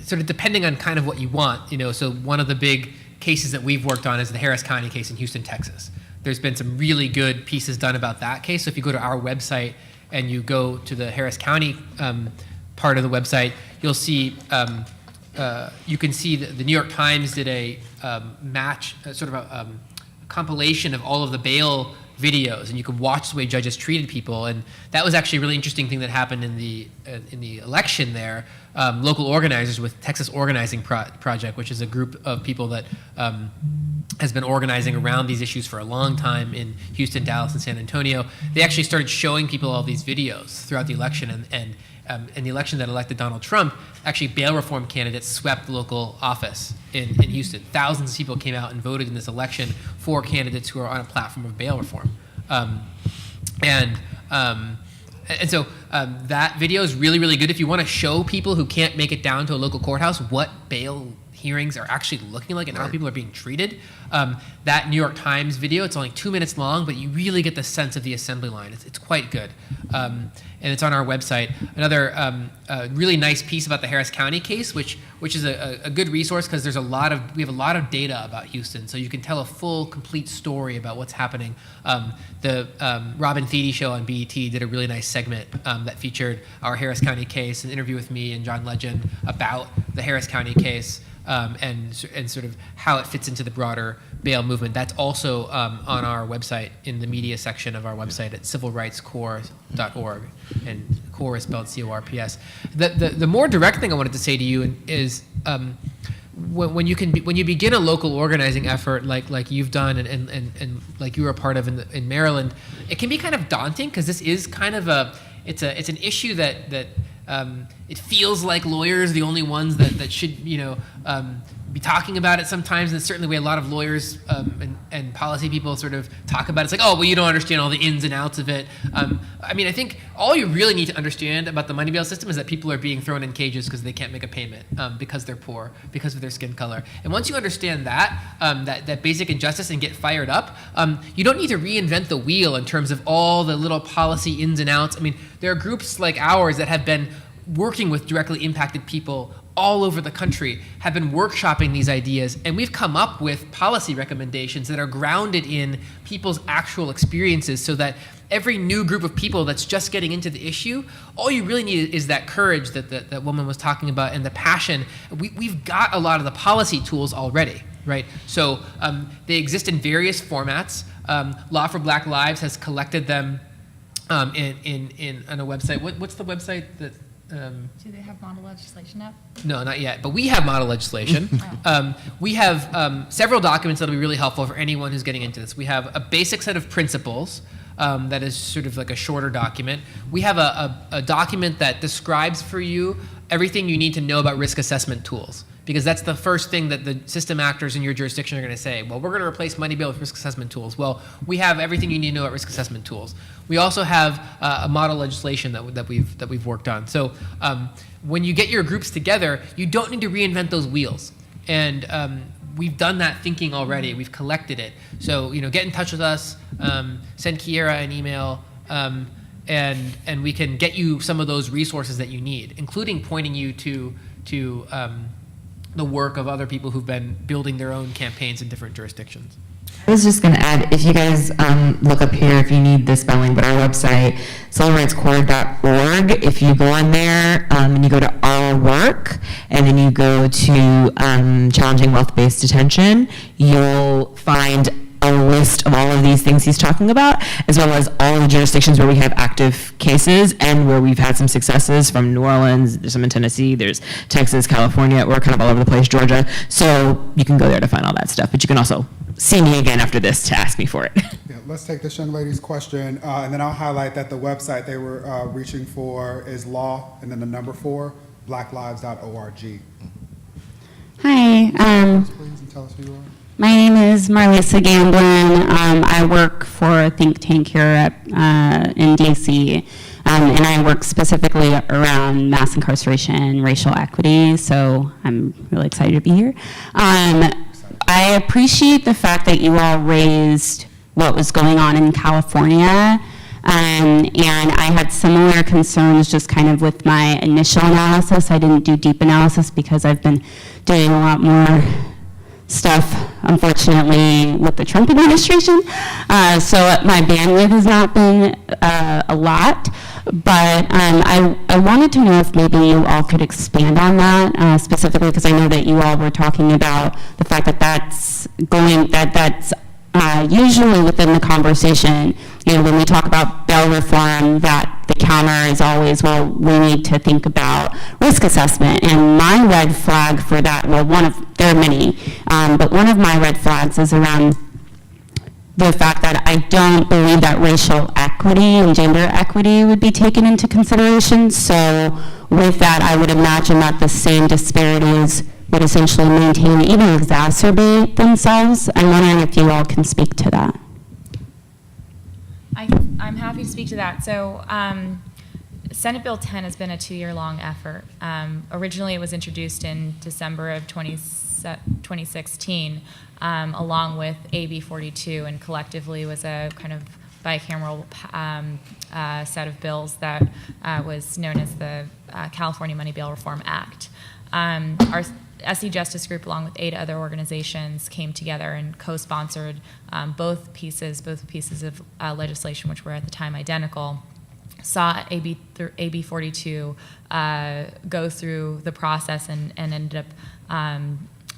Speaker 3: sort of, depending on kind of what you want, so one of the big cases that we've worked on is the Harris County case in Houston, Texas. There's been some really good pieces done about that case. So if you go to our website and you go to the Harris County part of the website, you'll see, you can see the New York Times did a compilation of all of the bail videos, and you could watch the way judges treated people. And that was actually a really interesting thing that happened in the election there. Local organizers with Texas Organizing Project, which is a group of people that has been organizing around these issues for a long time in Houston, Dallas, and San Antonio. They actually started showing people all these videos throughout the election, and in the election that elected Donald Trump, actually bail reform candidates swept the local office in Houston. Thousands of people came out and voted in this election for candidates who are on a platform of bail reform. So that video is really, really good if you want to show people who can't make it down to a local courthouse what bail hearings are actually looking like and how people are being treated. That New York Times video, it's only 2 minutes long, but you really get the sense of the assembly line. It's quite good. And it's on our website. Another really nice piece about the Harris County case, which is a good resource, because we have a lot of data about Houston, so you can tell a full, complete story about what's happening. The Robin Thede show on BET did a really nice segment that featured our Harris County case, an interview with me and John Legend about the Harris County case. And sort of how it fits into the broader bail movement. That's also on our website in the media section of our website at civilrightscorps.org, and CORPS is spelled CORPS. The more direct thing I wanted to say to you is when you begin a local organizing effort like you've done and like you were a part of in Maryland, it can be kind of daunting because this is kind of it's an issue that it feels like lawyers are the only ones that should be talking about it sometimes, and it's certainly the way a lot of lawyers and policy people sort of talk about it. It's like, oh, well, you don't understand all the ins and outs of it. I mean, I think all you really need to understand about the money bail system is that people are being thrown in cages because they can't make a payment, because they're poor, because of their skin color. And once you understand that basic injustice and get fired up, you don't need to reinvent the wheel in terms of all the little policy ins and outs. I mean, there are groups like ours that have been working with directly impacted people all over the country, have been workshopping these ideas, and we've come up with policy recommendations that are grounded in people's actual experiences so that every new group of people that's just getting into the issue, all you really need is that courage that woman was talking about and the passion. We've got a lot of the policy tools already, right? So they exist in various formats. Law for Black Lives has collected them on a website. What's the website that...
Speaker 5: Do they have model legislation up?
Speaker 3: No, not yet, but we have model legislation. We have several documents that will be really helpful for anyone who's getting into this. We have a basic set of principles that is sort of like a shorter document. We have a document that describes for you everything you need to know about risk assessment tools, because that's the first thing that the system actors in your jurisdiction are going to say. Well, we're going to replace money bail with risk assessment tools. Well, we have everything you need to know about risk assessment tools. We also have a model legislation that we've worked on. So when you get your groups together, you don't need to reinvent those wheels. And we've done that thinking already. We've collected it. So get in touch with us. Send Kiera an email. And we can get you some of those resources that you need, including pointing you to the work of other people who've been building their own campaigns in different jurisdictions.
Speaker 1: I was just going to add, if you guys look up here, if you need the spelling, but our website, civilrightscorps.org, if you go on there and you go to our work, and then you go to challenging wealth-based detention, you'll find a list of all of these things he's talking about, as well as all the jurisdictions where we have active cases and where we've had some successes, from New Orleans, there's some in Tennessee, there's Texas, California, we're kind of all over the place, Georgia. So you can go there to find all that stuff, but you can also see me again after this to ask me for it.
Speaker 2: Yeah, let's take this young lady's question, and then I'll highlight that the website they were reaching for is law, and then the number 4, blacklives.org.
Speaker 13: Hi.
Speaker 2: Please, and tell us who you are.
Speaker 13: My name is Marlisa Gamblin. I work for a think tank here in DC, and I work specifically around mass incarceration and racial equity, so I'm really excited to be here. I appreciate the fact that you all raised what was going on in California, and I had similar concerns just kind of with my initial analysis. I didn't do deep analysis because I've been doing a lot more stuff, unfortunately, with the Trump administration. So my bandwidth has not been a lot, but I wanted to know if maybe you all could expand on that, specifically because I know that you all were talking about the fact that that's usually within the conversation, when we talk about bail reform, that the counter is always, well, we need to think about risk assessment. And my red flag for that, well, there are many, but one of my red flags is around the fact that I don't believe that racial equity and gender equity would be taken into consideration. So with that, I would imagine that the same disparities would essentially maintain, even exacerbate themselves. I'm wondering if you all can speak to that.
Speaker 5: I'm happy to speak to that. So Senate Bill 10 has been a 2-year-long effort. Originally, it was introduced in December of 2016, along with AB 42, and collectively was a kind of bicameral set of bills that was known as the California Money Bail Reform Act. Our SE Justice Group, along with 8 other organizations, came together and co-sponsored both pieces of legislation, which were at the time identical, saw AB 42 go through the process and ended up,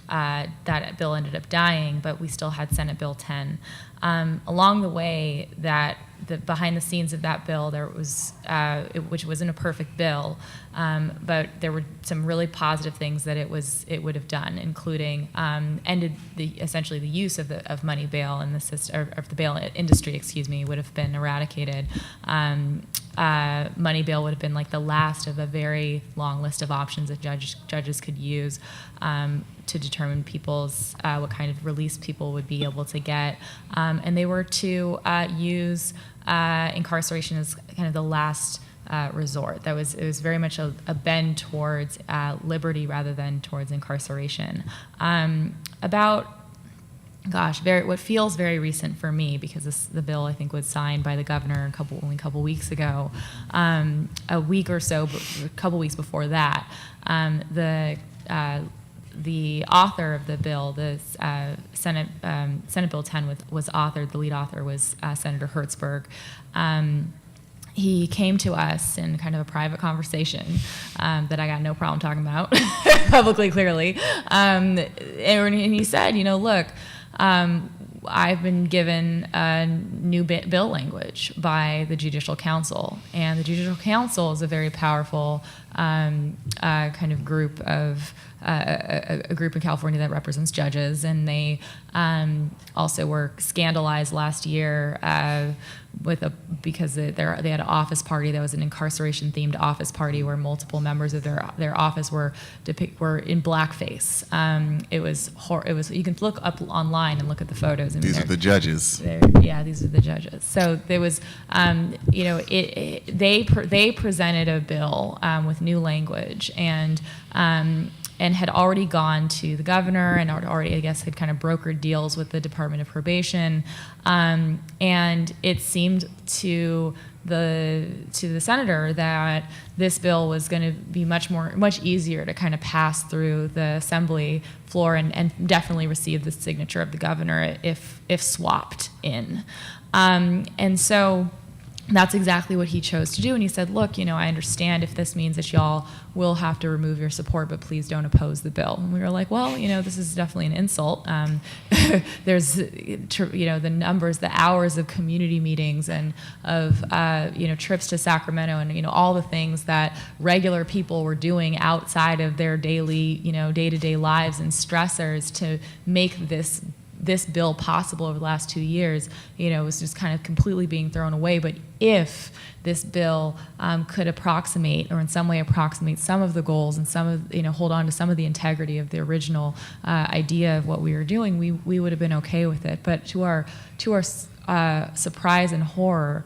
Speaker 5: that bill ended up dying, but we still had Senate Bill 10. Along the way, behind the scenes of that bill, there was, which wasn't a perfect bill, but there were some really positive things that it would have done, including ended essentially the use of money bail in the system, or of the bail industry, would have been eradicated. Money bail would have been like the last of a very long list of options that judges could use to determine what kind of release people would be able to get, and they were to use incarceration as kind of the last resort. It was very much a bend towards liberty rather than towards incarceration. What feels very recent for me, because the bill I think was signed by the governor only a couple weeks ago, a week or so, a couple weeks before that, the author of the bill, the Senate Bill 10 was authored. The lead author was Senator Hertzberg. He came to us in kind of a private conversation that I got no problem talking about publicly, clearly, and he said, look, I've been given a new bill language by the Judicial Council, and the Judicial Council is a very powerful kind of group of a group in California that represents judges, and they also were scandalized last year because they had an office party that was an incarceration-themed office party where multiple members of their office were in blackface. It was you can look up online and look at the photos.
Speaker 14: These are the judges.
Speaker 5: Yeah, these are the judges. So there was, they presented a bill with new language and had already gone to the governor and already, I guess, had kind of brokered deals with the Department of Probation. And it seemed to the senator that this bill was going to be much easier to kind of pass through the assembly floor and definitely receive the signature of the governor if swapped in. And so that's exactly what he chose to do. And he said, look, I understand if this means that y'all will have to remove your support, but please don't oppose the bill. And we were like, well, this is definitely an insult. There's, the numbers, the hours of community meetings and of, trips to Sacramento and, all the things that regular people were doing outside of their daily, day-to-day lives and stressors to make this bill possible over the last 2 years, was just kind of completely being thrown away. But if this bill could approximate or in some way approximate some of the goals and hold on to some of the integrity of the original idea of what we were doing, we would have been okay with it. But to our surprise and horror,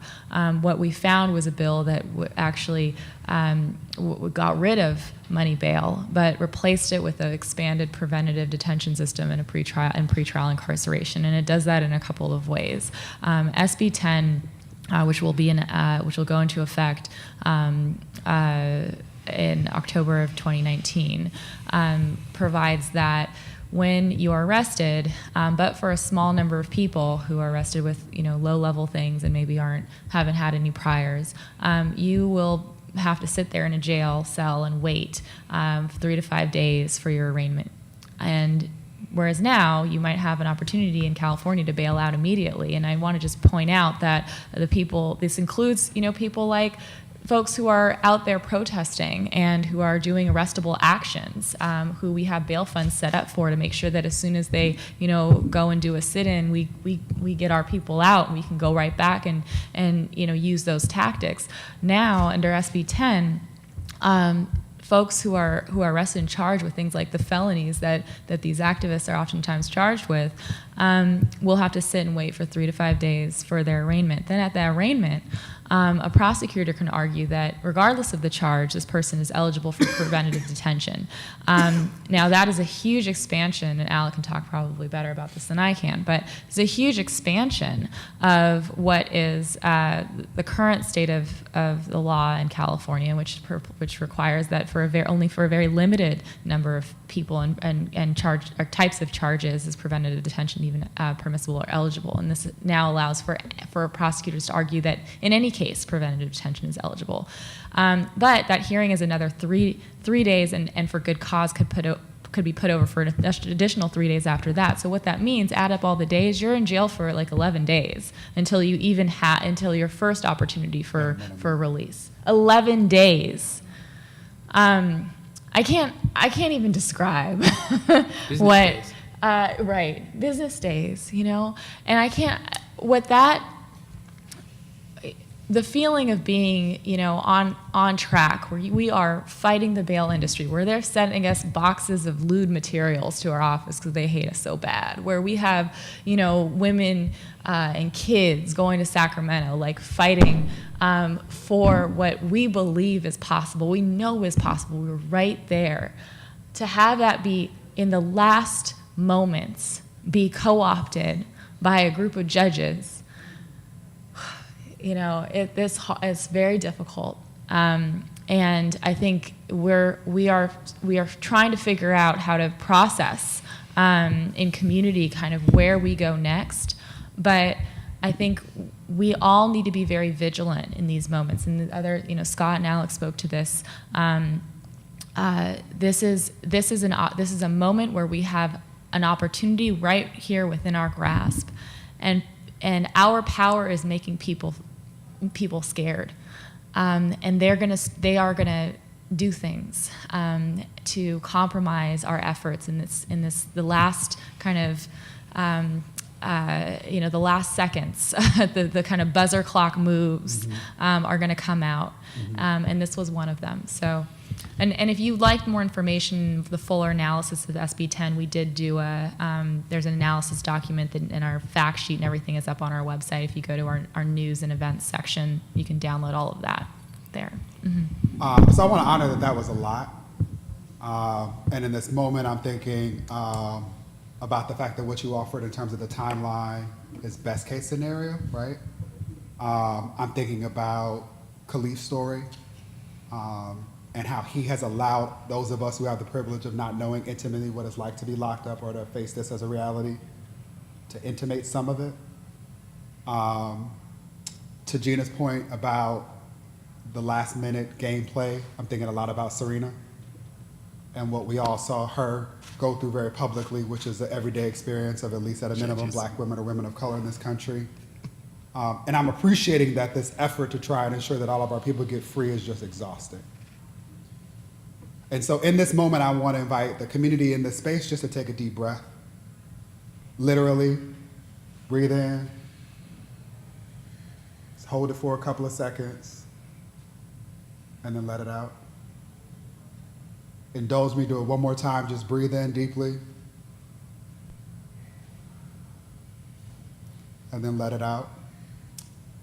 Speaker 5: what we found was a bill that actually got rid of money bail, but replaced it with an expanded preventative detention system and pretrial incarceration, and it does that in a couple of ways. SB 10, which will go into effect in October of 2019, provides that when you are arrested, but for a small number of people who are arrested with low-level things and maybe haven't had any priors, you will have to sit there in a jail cell and wait 3 to 5 days for your arraignment. And whereas now you might have an opportunity in California to bail out immediately. And I want to just point out that this includes people like folks who are out there protesting and who are doing arrestable actions, who we have bail funds set up for to make sure that as soon as they, go and do a sit-in, we get our people out and we can go right back and use those tactics. Now, under SB 10, folks who are arrested and charged with things like the felonies that these activists are oftentimes charged with will have to sit and wait for 3 to 5 days for their arraignment. Then at the arraignment, a prosecutor can argue that regardless of the charge, this person is eligible for preventative detention. Now that is a huge expansion, and Alec can talk probably better about this than I can, but it's a huge expansion of what is the current state of the law in California, which requires that only for a very limited number of people and types of charges is preventative detention even permissible or eligible. And this now allows for prosecutors to argue that in any case preventative detention is eligible. But that hearing is another three days and for good cause could could be put over for an additional 3 days after that. So what that means, add up all the days, you're in jail for like 11 days until you even until your first opportunity for release. 11 days. I can't even describe what
Speaker 3: days.
Speaker 5: Right, business days, you know, and I can't. The feeling of being, you know, on track, where we are fighting the bail industry, where they're sending us boxes of lewd materials to our office because they hate us so bad, where we have, you know, women and kids going to Sacramento, like fighting for what we believe is possible, we know is possible, we're right there. To have that be in the last moments, be co-opted by a group of judges, you know, it's very difficult, and I think we are trying to figure out how to process in community kind of where we go next. But I think we all need to be very vigilant in these moments. And the other, you know, Scott and Alex spoke to this. This is a moment where we have an opportunity right here within our grasp, and our power is making people scared, and they are gonna do things to compromise our efforts in the last kind of you know, the last seconds, the kind of buzzer clock moves are going to come out, and this was one of them. So. And if you'd like more information, the fuller analysis of SB 10, we did do there's an analysis document and our fact sheet and everything is up on our website. If you go to our news and events section, you can download all of that there. Mm-hmm.
Speaker 2: So I want to honor that was a lot. And in this moment, I'm thinking about the fact that what you offered in terms of the timeline is best case scenario, right? I'm thinking about Khalif's story. And how he has allowed those of us who have the privilege of not knowing intimately what it's like to be locked up or to face this as a reality, to intimate some of it. To Gina's point about the last minute gameplay, I'm thinking a lot about Serena and what we all saw her go through very publicly, which is the everyday experience of, at least at a minimum, Black women or women of color in this country. And I'm appreciating that this effort to try and ensure that all of our people get free is just exhausting. And so in this moment, I want to invite the community in this space just to take a deep breath. Literally, breathe in. Just hold it for a couple of seconds, and then let it out. Indulge me, do it one more time. Just breathe in deeply, and then let it out.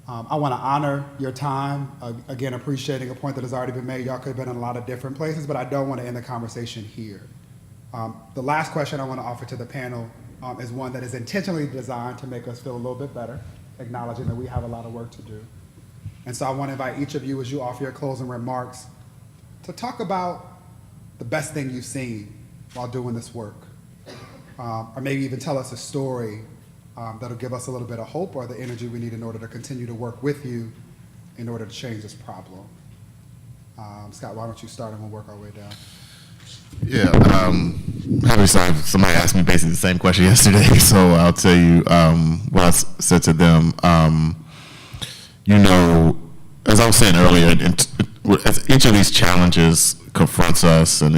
Speaker 2: I want to honor your time, again, appreciating a point that has already been made. Y'all could have been in a lot of different places, but I don't want to end the conversation here. The last question I want to offer to the panel is one that is intentionally designed to make us feel a little bit better, acknowledging that we have a lot of work to do. And so I want to invite each of you, as you offer your closing remarks, to talk about the best thing you've seen while doing this work, or maybe even tell us a story that'll give us a little bit of hope or the energy we need in order to continue to work with you in order to change this problem. Scott, why don't you start and we'll work our way down.
Speaker 4: Yeah, happy to start. Somebody asked me basically the same question yesterday, so I'll tell you what I said to them. You know, as I was saying earlier, as each of these challenges confronts us and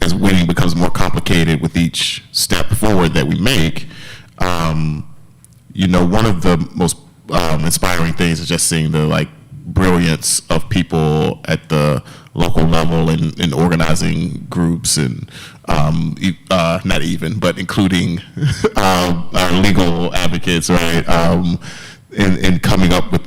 Speaker 4: as winning becomes more complicated with each step forward that we make, you know, one of the most inspiring things is just seeing the brilliance of people at the local level in organizing groups and not even, but including our legal advocates, right, in coming up with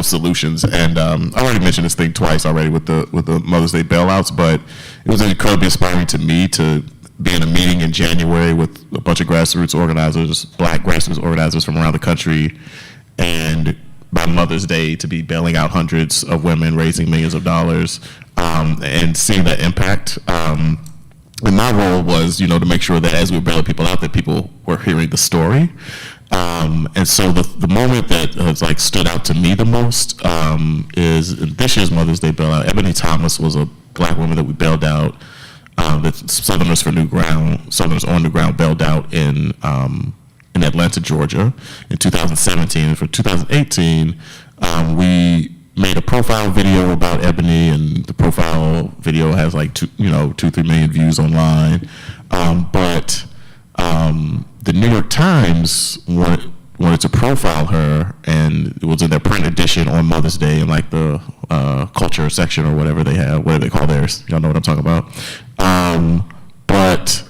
Speaker 4: solutions. And I already mentioned this thing twice already with the Mother's Day bailouts, but it was incredibly inspiring to me to be in a meeting in January with a bunch of grassroots organizers, Black grassroots organizers from around the country, and by Mother's Day to be bailing out hundreds of women, raising millions of dollars, and seeing that impact. And my role was, you know, to make sure that as we were bailing people out, that people were hearing the story. And so the moment that has stood out to me the most is this year's Mother's Day bailout. Ebony Thomas was a black women that we bailed out, that Southerners for New Ground, Southerners on New Ground bailed out in Atlanta, Georgia in 2017. And for 2018, we made a profile video about Ebony, and the profile video has like 2-3 million views online. But the New York Times wanted to profile her, and it was in their print edition on Mother's Day in like the culture section or whatever they have, whatever they call theirs. Y'all know what I'm talking about. But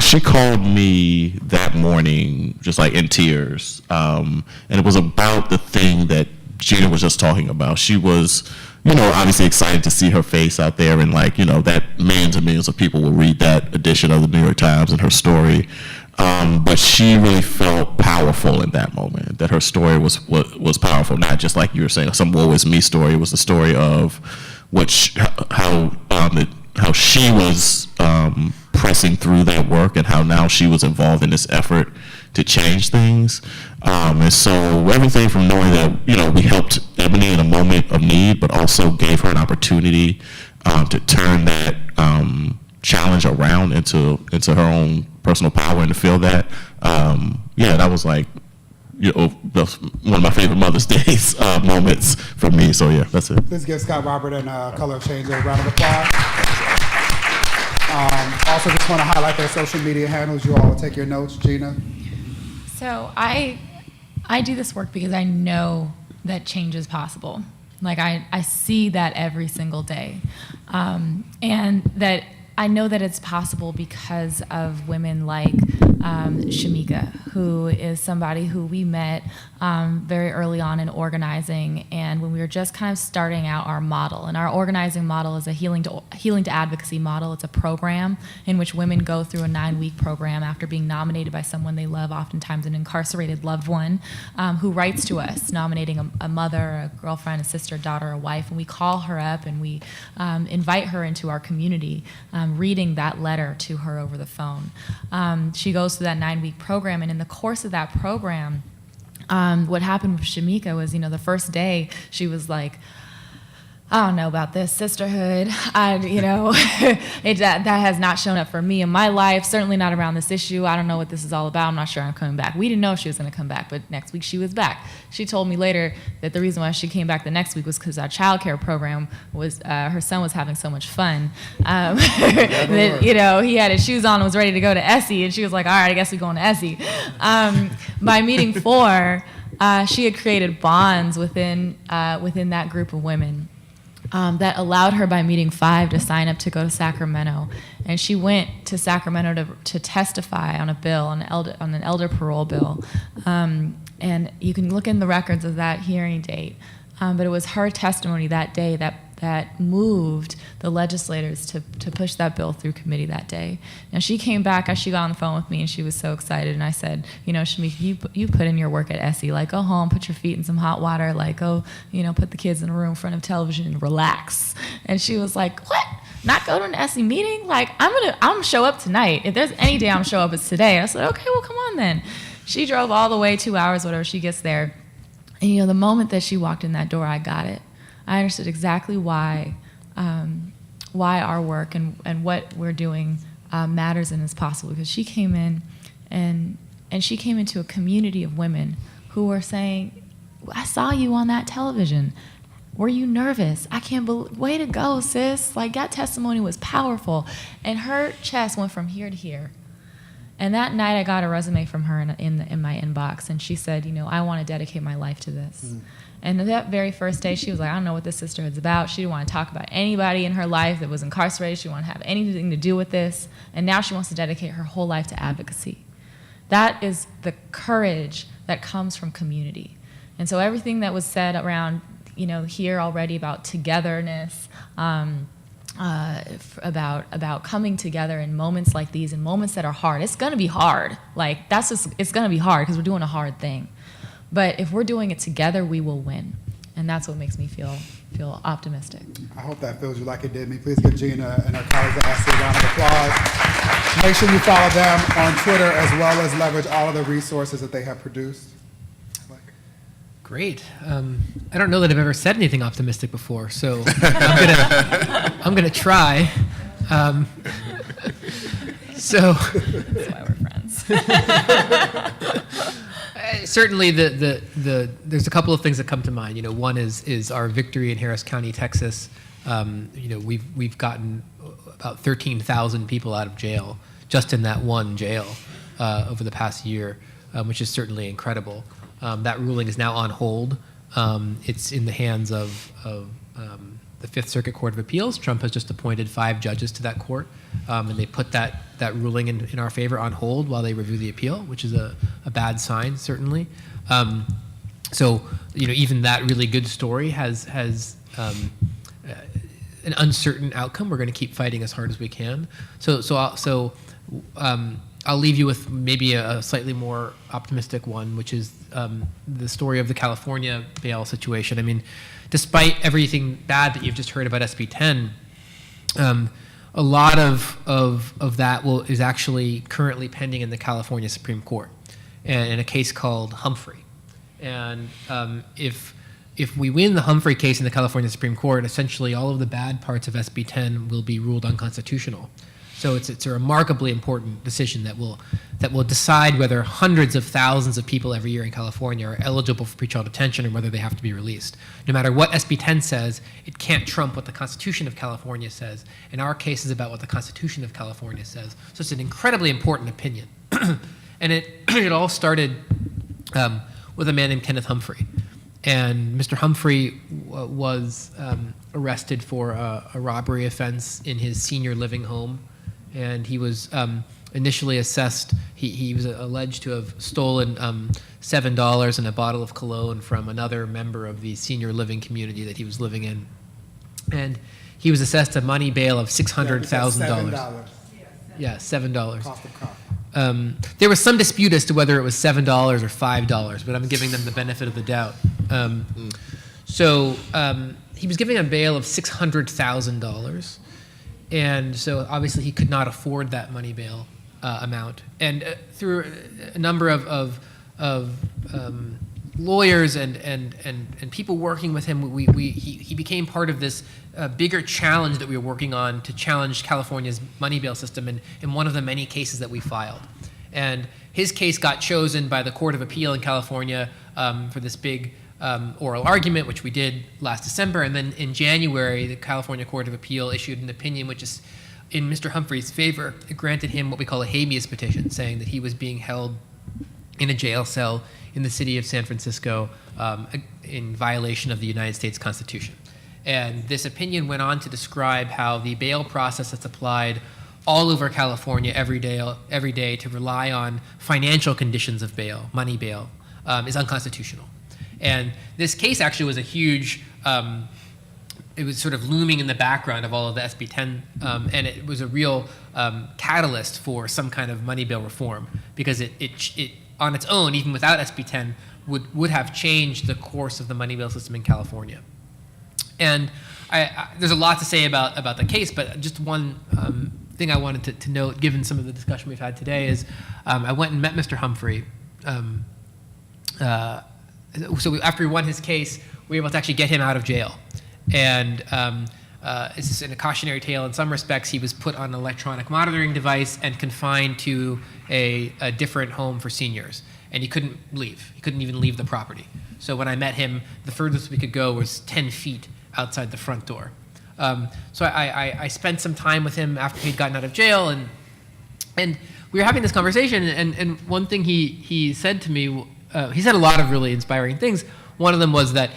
Speaker 4: she called me that morning just like in tears, and it was about the thing that Gina was just talking about. She was, obviously excited to see her face out there, and like, that millions and millions of people will read that edition of the New York Times and her story. But she really felt powerful in that moment, that her story was powerful, not just like you were saying, some woe is me story. It was the story of how she was pressing through that work, and how now she was involved in this effort to change things. And so everything from knowing that, we helped Ebony in a moment of need, but also gave her an opportunity to turn that challenge around into her own personal power, and to feel that, that was like, that's one of my favorite Mother's Day moments for me. So yeah, that's it.
Speaker 2: Let's give Scott Robert and Color of Change a round of applause. Also, just want to highlight their social media handles. You all will take your notes. Gina?
Speaker 5: So I do this work because I know that change is possible. Like I see that every single day. And that I know that it's possible because of women like Shamika, who is somebody who we met very early on in organizing, and when we were just kind of starting out our model. And our organizing model is a healing to advocacy model. It's a program in which women go through a 9-week program after being nominated by someone they love, oftentimes an incarcerated loved one, who writes to us, nominating a mother, a girlfriend, a sister, daughter, a wife, and we call her up and we invite her into our community, reading that letter to her over the phone. She goes through that 9-week program, and in the course of that program, what happened with Shamika was, the first day she was like, I don't know about this sisterhood. That has not shown up for me in my life, certainly not around this issue. I don't know what this is all about. I'm not sure I'm coming back. We didn't know if she was going to come back, but next week she was back. She told me later that the reason why she came back the next week was because our child care program was, her son was having so much fun. That, he had his shoes on and was ready to go to Essie, and she was like, all right, I guess we're going to Essie. By meeting 4, she had created bonds within that group of women. That allowed her by meeting 5 to sign up to go to Sacramento. And she went to Sacramento to testify on a bill, on an elder parole bill. And you can look in the records of that hearing date. But it was her testimony that day that moved the legislators to push that bill through committee that day. Now she came back, she got on the phone with me, and she was so excited. And I said, Shamika, you put in your work at Essie. Like, go home, put your feet in some hot water. Like, go, put the kids in a room in front of television and relax. And she was like, what? Not go to an Essie meeting? Like, I'm gonna show up tonight. If there's any day I'm show up, it's today. I said, okay, well, come on then. She drove all the way 2 hours, whatever. She gets there, and the moment that she walked in that door, I got it. I understood exactly why our work and what we're doing matters and is possible, because she came in and she came into a community of women who were saying, I saw you on that television. Were you nervous? I can't believe, way to go, sis. Like, that testimony was powerful. And her chest went from here to here. And that night I got a resume from her in my inbox, and she said, I want to dedicate my life to this. Mm. And that very first day, she was like, I don't know what this sisterhood's about. She didn't want to talk about anybody in her life that was incarcerated. She didn't want to have anything to do with this. And now she wants to dedicate her whole life to advocacy. That is the courage that comes from community. And so everything that was said around, here already about togetherness, about coming together in moments like these, in moments that are hard. It's going to be hard. Like, it's going to be hard because we're doing a hard thing. But if we're doing it together, we will win. And that's what makes me feel optimistic.
Speaker 2: I hope that feels you like it did me. Please give Gina and her colleagues at ALC a round of applause. Make sure you follow them on Twitter, as well as leverage all of the resources that they have produced.
Speaker 3: Great. I don't know that I've ever said anything optimistic before, so I'm gonna try. So
Speaker 5: That's why we're friends.
Speaker 3: certainly, there's a couple of things that come to mind. One is our victory in Harris County, Texas. We've gotten about 13,000 people out of jail just in that one jail over the past year, which is certainly incredible. That ruling is now on hold. It's in the hands of the Fifth Circuit Court of Appeals. Trump has just appointed 5 judges to that court, and they put that ruling in our favor on hold while they review the appeal, which is a bad sign, certainly. So even that really good story has an uncertain outcome. We're going to keep fighting as hard as we can. I'll leave you with maybe a slightly more optimistic one, which is the story of the California bail situation. I mean, despite everything bad that you've just heard about SB 10, a lot of that is actually currently pending in the California Supreme Court, and in a case called Humphrey. And if we win the Humphrey case in the California Supreme Court, essentially all of the bad parts of SB 10 will be ruled unconstitutional. So it's a remarkably important decision that will decide whether hundreds of thousands of people every year in California are eligible for pretrial detention and whether they have to be released. No matter what SB 10 says, it can't trump what the Constitution of California says. And our case is about what the Constitution of California says. So it's an incredibly important opinion. And it all started with a man named Kenneth Humphrey. And Mr. Humphrey was arrested for a robbery offense in his senior living home. And he was initially assessed, he was alleged to have stolen $7 and a bottle of cologne from another member of the senior living community that he was living in. And he was assessed a money bail of $600,000.
Speaker 2: $7.
Speaker 3: Yeah, $7.
Speaker 2: Cost of coffee.
Speaker 3: There was some dispute as to whether it was $7 or $5, but I'm giving them the benefit of the doubt. So he was giving a bail of $600,000. And so obviously he could not afford that money bail amount. And through a number of lawyers and people working with him, he became part of this bigger challenge that we were working on to challenge California's money bail system in one of the many cases that we filed. And his case got chosen by the Court of Appeal in California for this big oral argument, which we did last December. And then in January, the California Court of Appeal issued an opinion which is in Mr. Humphrey's favor. It granted him what we call a habeas petition, saying that he was being held in a jail cell in the city of San Francisco in violation of the United States Constitution. And this opinion went on to describe how the bail process that's applied all over California every day to rely on financial conditions of bail, money bail, is unconstitutional. And this case actually was a huge, it was sort of looming in the background of all of the SB 10, and it was a real catalyst for some kind of money bail reform, because it on its own, even without SB 10, would have changed the course of the money bail system in California. And there's a lot to say about the case, but just one thing I wanted to note, given some of the discussion we've had today, is I went and met Mr. Humphrey. So after we won his case, we were able to actually get him out of jail. And it's just in a cautionary tale. In some respects, he was put on an electronic monitoring device and confined to a different home for seniors. And he couldn't leave. He couldn't even leave the property. So when I met him, the furthest we could go was 10 feet outside the front door. So I spent some time with him after he'd gotten out of jail, and we were having this conversation, and one thing he said to me, he said a lot of really inspiring things. One of them was that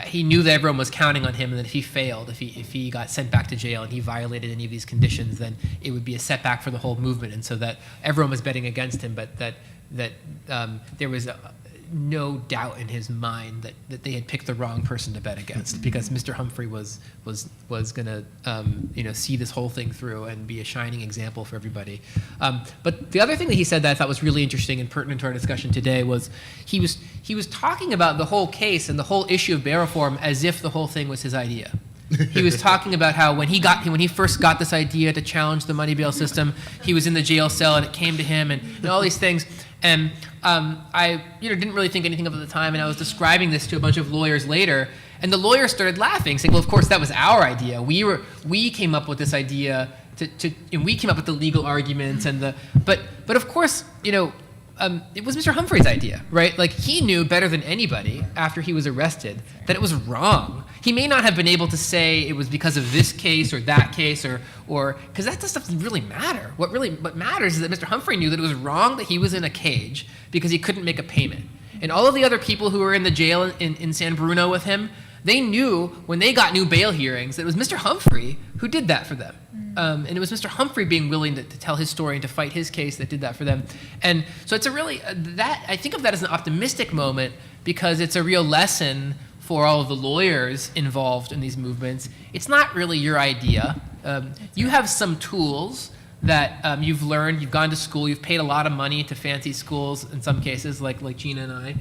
Speaker 3: he knew that everyone was counting on him, and that if he failed, if he got sent back to jail and he violated any of these conditions, then it would be a setback for the whole movement, and so that everyone was betting against him, but that there was no doubt in his mind that they had picked the wrong person to bet against, because Mr. Humphrey was going to see this whole thing through and be a shining example for everybody. But the other thing that he said that I thought was really interesting and pertinent to our discussion today was he was talking about the whole case and the whole issue of bail reform as if the whole thing was his idea. He was talking about how when he first got this idea to challenge the money bail system, he was in the jail cell and it came to him and all these things. And I didn't really think anything of it at the time, and I was describing this to a bunch of lawyers later, and the lawyers started laughing, saying, well, of course, that was our idea. We came up with this idea and we came up with the legal arguments but of course, it was Mr. Humphrey's idea, right? Like, he knew better than anybody after he was arrested that it was wrong. He may not have been able to say it was because of this case or that case or because that doesn't really matter. What matters is that Mr. Humphrey knew that it was wrong that he was in a cage because he couldn't make a payment. And all of the other people who were in the jail in San Bruno with him, they knew when they got new bail hearings that it was Mr. Humphrey who did that for them. And it was Mr. Humphrey being willing to tell his story and to fight his case that did that for them. And so it's a really, I think of that as an optimistic moment because it's a real lesson for all of the lawyers involved in these movements. It's not really your idea. You have some tools that you've learned, you've gone to school, you've paid a lot of money to fancy schools in some cases, like Gina and I,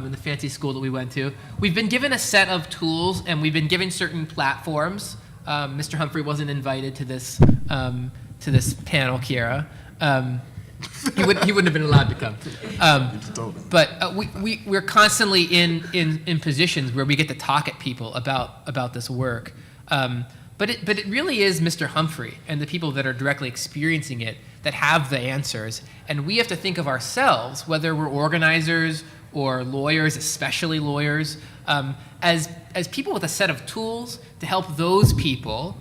Speaker 3: in the fancy school that we went to. We've been given a set of tools and we've been given certain platforms. Mr. Humphrey wasn't invited to this panel, Kiera. He wouldn't have been allowed to come. But we're constantly in positions where we get to talk at people about this work. But it really is Mr. Humphrey and the people that are directly experiencing it that have the answers. And we have to think of ourselves, whether we're organizers or lawyers, especially lawyers, as people with a set of tools to help those people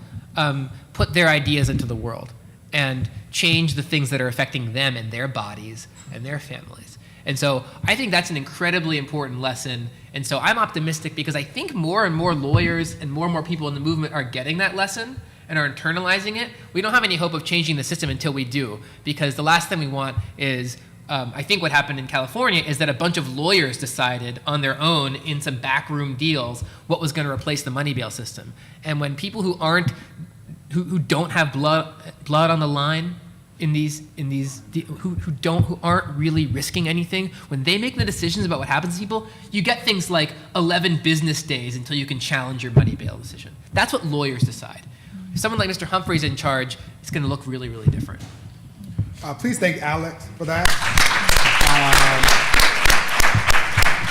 Speaker 3: put their ideas into the world and change the things that are affecting them and their bodies and their families. And so I think that's an incredibly important lesson. And so I'm optimistic because I think more and more lawyers and more people in the movement are getting that lesson and are internalizing it. We don't have any hope of changing the system until we do, because the last thing we want is, I think what happened in California is that a bunch of lawyers decided on their own in some backroom deals what was going to replace the money bail system. And when people who don't have blood on the line who aren't really risking anything, when they make the decisions about what happens to people, you get things like 11 business days until you can challenge your money bail decision. That's what lawyers decide. If someone like Mr. Humphrey's in charge, it's going to look really, really different.
Speaker 2: Please thank Alex for that.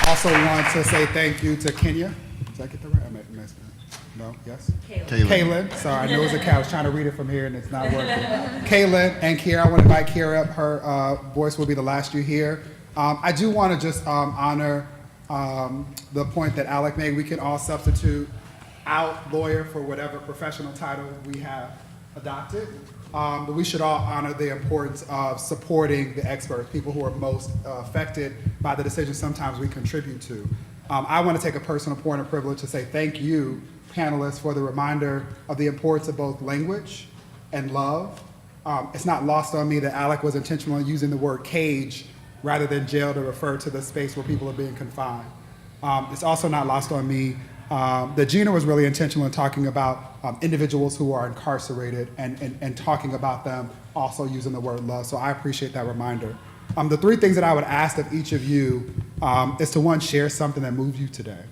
Speaker 2: Also want to say thank you to Kenya. Did I get that right? No? Yes? Kaylin. Sorry, I know it's a cow. I was trying to read it from here and it's not working. Kaylin and Kiera. I want to invite Kiera up. Her voice will be the last you hear. I do want to just honor the point that Alec made. We can all substitute out lawyer for whatever professional title we have adopted. But we should all honor the importance of supporting the experts, people who are most affected by the decisions sometimes we contribute to. I want to take a personal point of privilege to say thank you, panelists, for the reminder of the importance of both language and love. It's not lost on me that Alec was intentional in using the word cage rather than jail to refer to the space where people are being confined. It's also not lost on me that Gina was really intentional in talking about individuals who are incarcerated and talking about them also using the word love. So I appreciate that reminder. The three things that I would ask of each of you is to, one, share something that moved you today.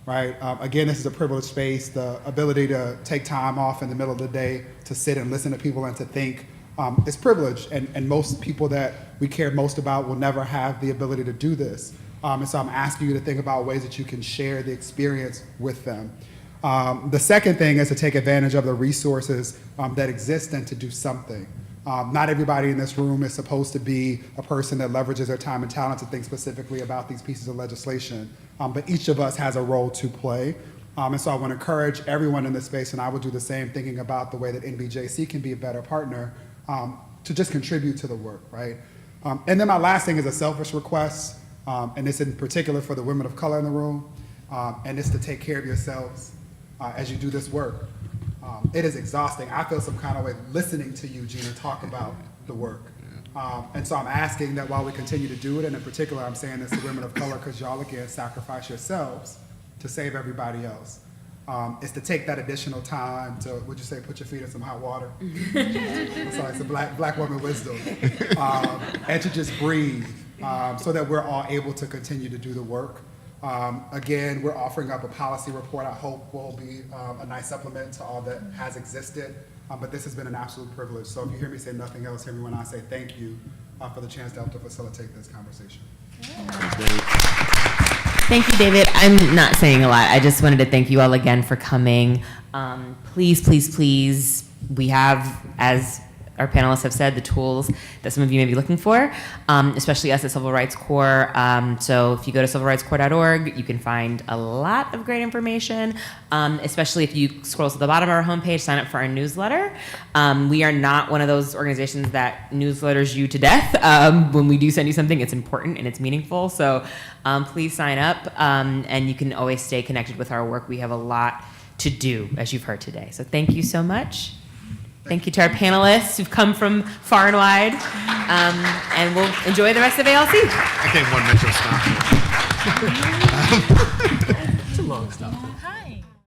Speaker 2: Right? Again, this is a privileged space. The ability to take time off in the middle of the day to sit and listen to people and to think is privileged. And most people that we care most about will never have the ability to do this. And so I'm asking you to think about ways that you can share the experience with them. The second thing is to take advantage of the resources that exist and to do something. Not everybody in this room is supposed to be a person that leverages their time and talent to think specifically about these pieces of legislation, but each of us has a role to play. And so I want to encourage everyone in this space, and I will do the same, thinking about the way that NBJC can be a better partner to just contribute to the work, right? And then my last thing is a selfish request, and it's in particular for the women of color in the room, and it's to take care of yourselves as you do this work. It is exhausting. I feel some kind of way listening to you, Gina, talk about the work. And so I'm asking that while we continue to do it, and in particular I'm saying this to women of color because y'all again sacrifice yourselves to save everybody else, is to take that additional time to, would you say, put your feet in some hot water? I'm sorry, it's a black woman wisdom. And to just breathe so that we're all able to continue to do the work. Again, we're offering up a policy report I hope will be a nice supplement to all that has existed. But this has been an absolute privilege. So if you hear me say nothing else, hear me when I say thank you for the chance to help to facilitate this conversation.
Speaker 1: Thank you, David. I'm not saying a lot. I just wanted to thank you all again for coming. Please, please, please, we have, as our panelists have said, the tools that some of you may be looking for, especially us at Civil Rights Corps. So if you go to civilrightscorps.org, you can find a lot of great information, especially if you scroll to the bottom of our homepage, sign up for our newsletter. We are not one of those organizations that newsletters you to death. When we do send you something, it's important and it's meaningful. So please sign up, and you can always stay connected with our work. We have a lot to do, as you've heard today. So thank you so much. Thank you to our panelists who've come from far and wide, and we'll enjoy the rest of ALC.
Speaker 14: I came 1 minute to stop.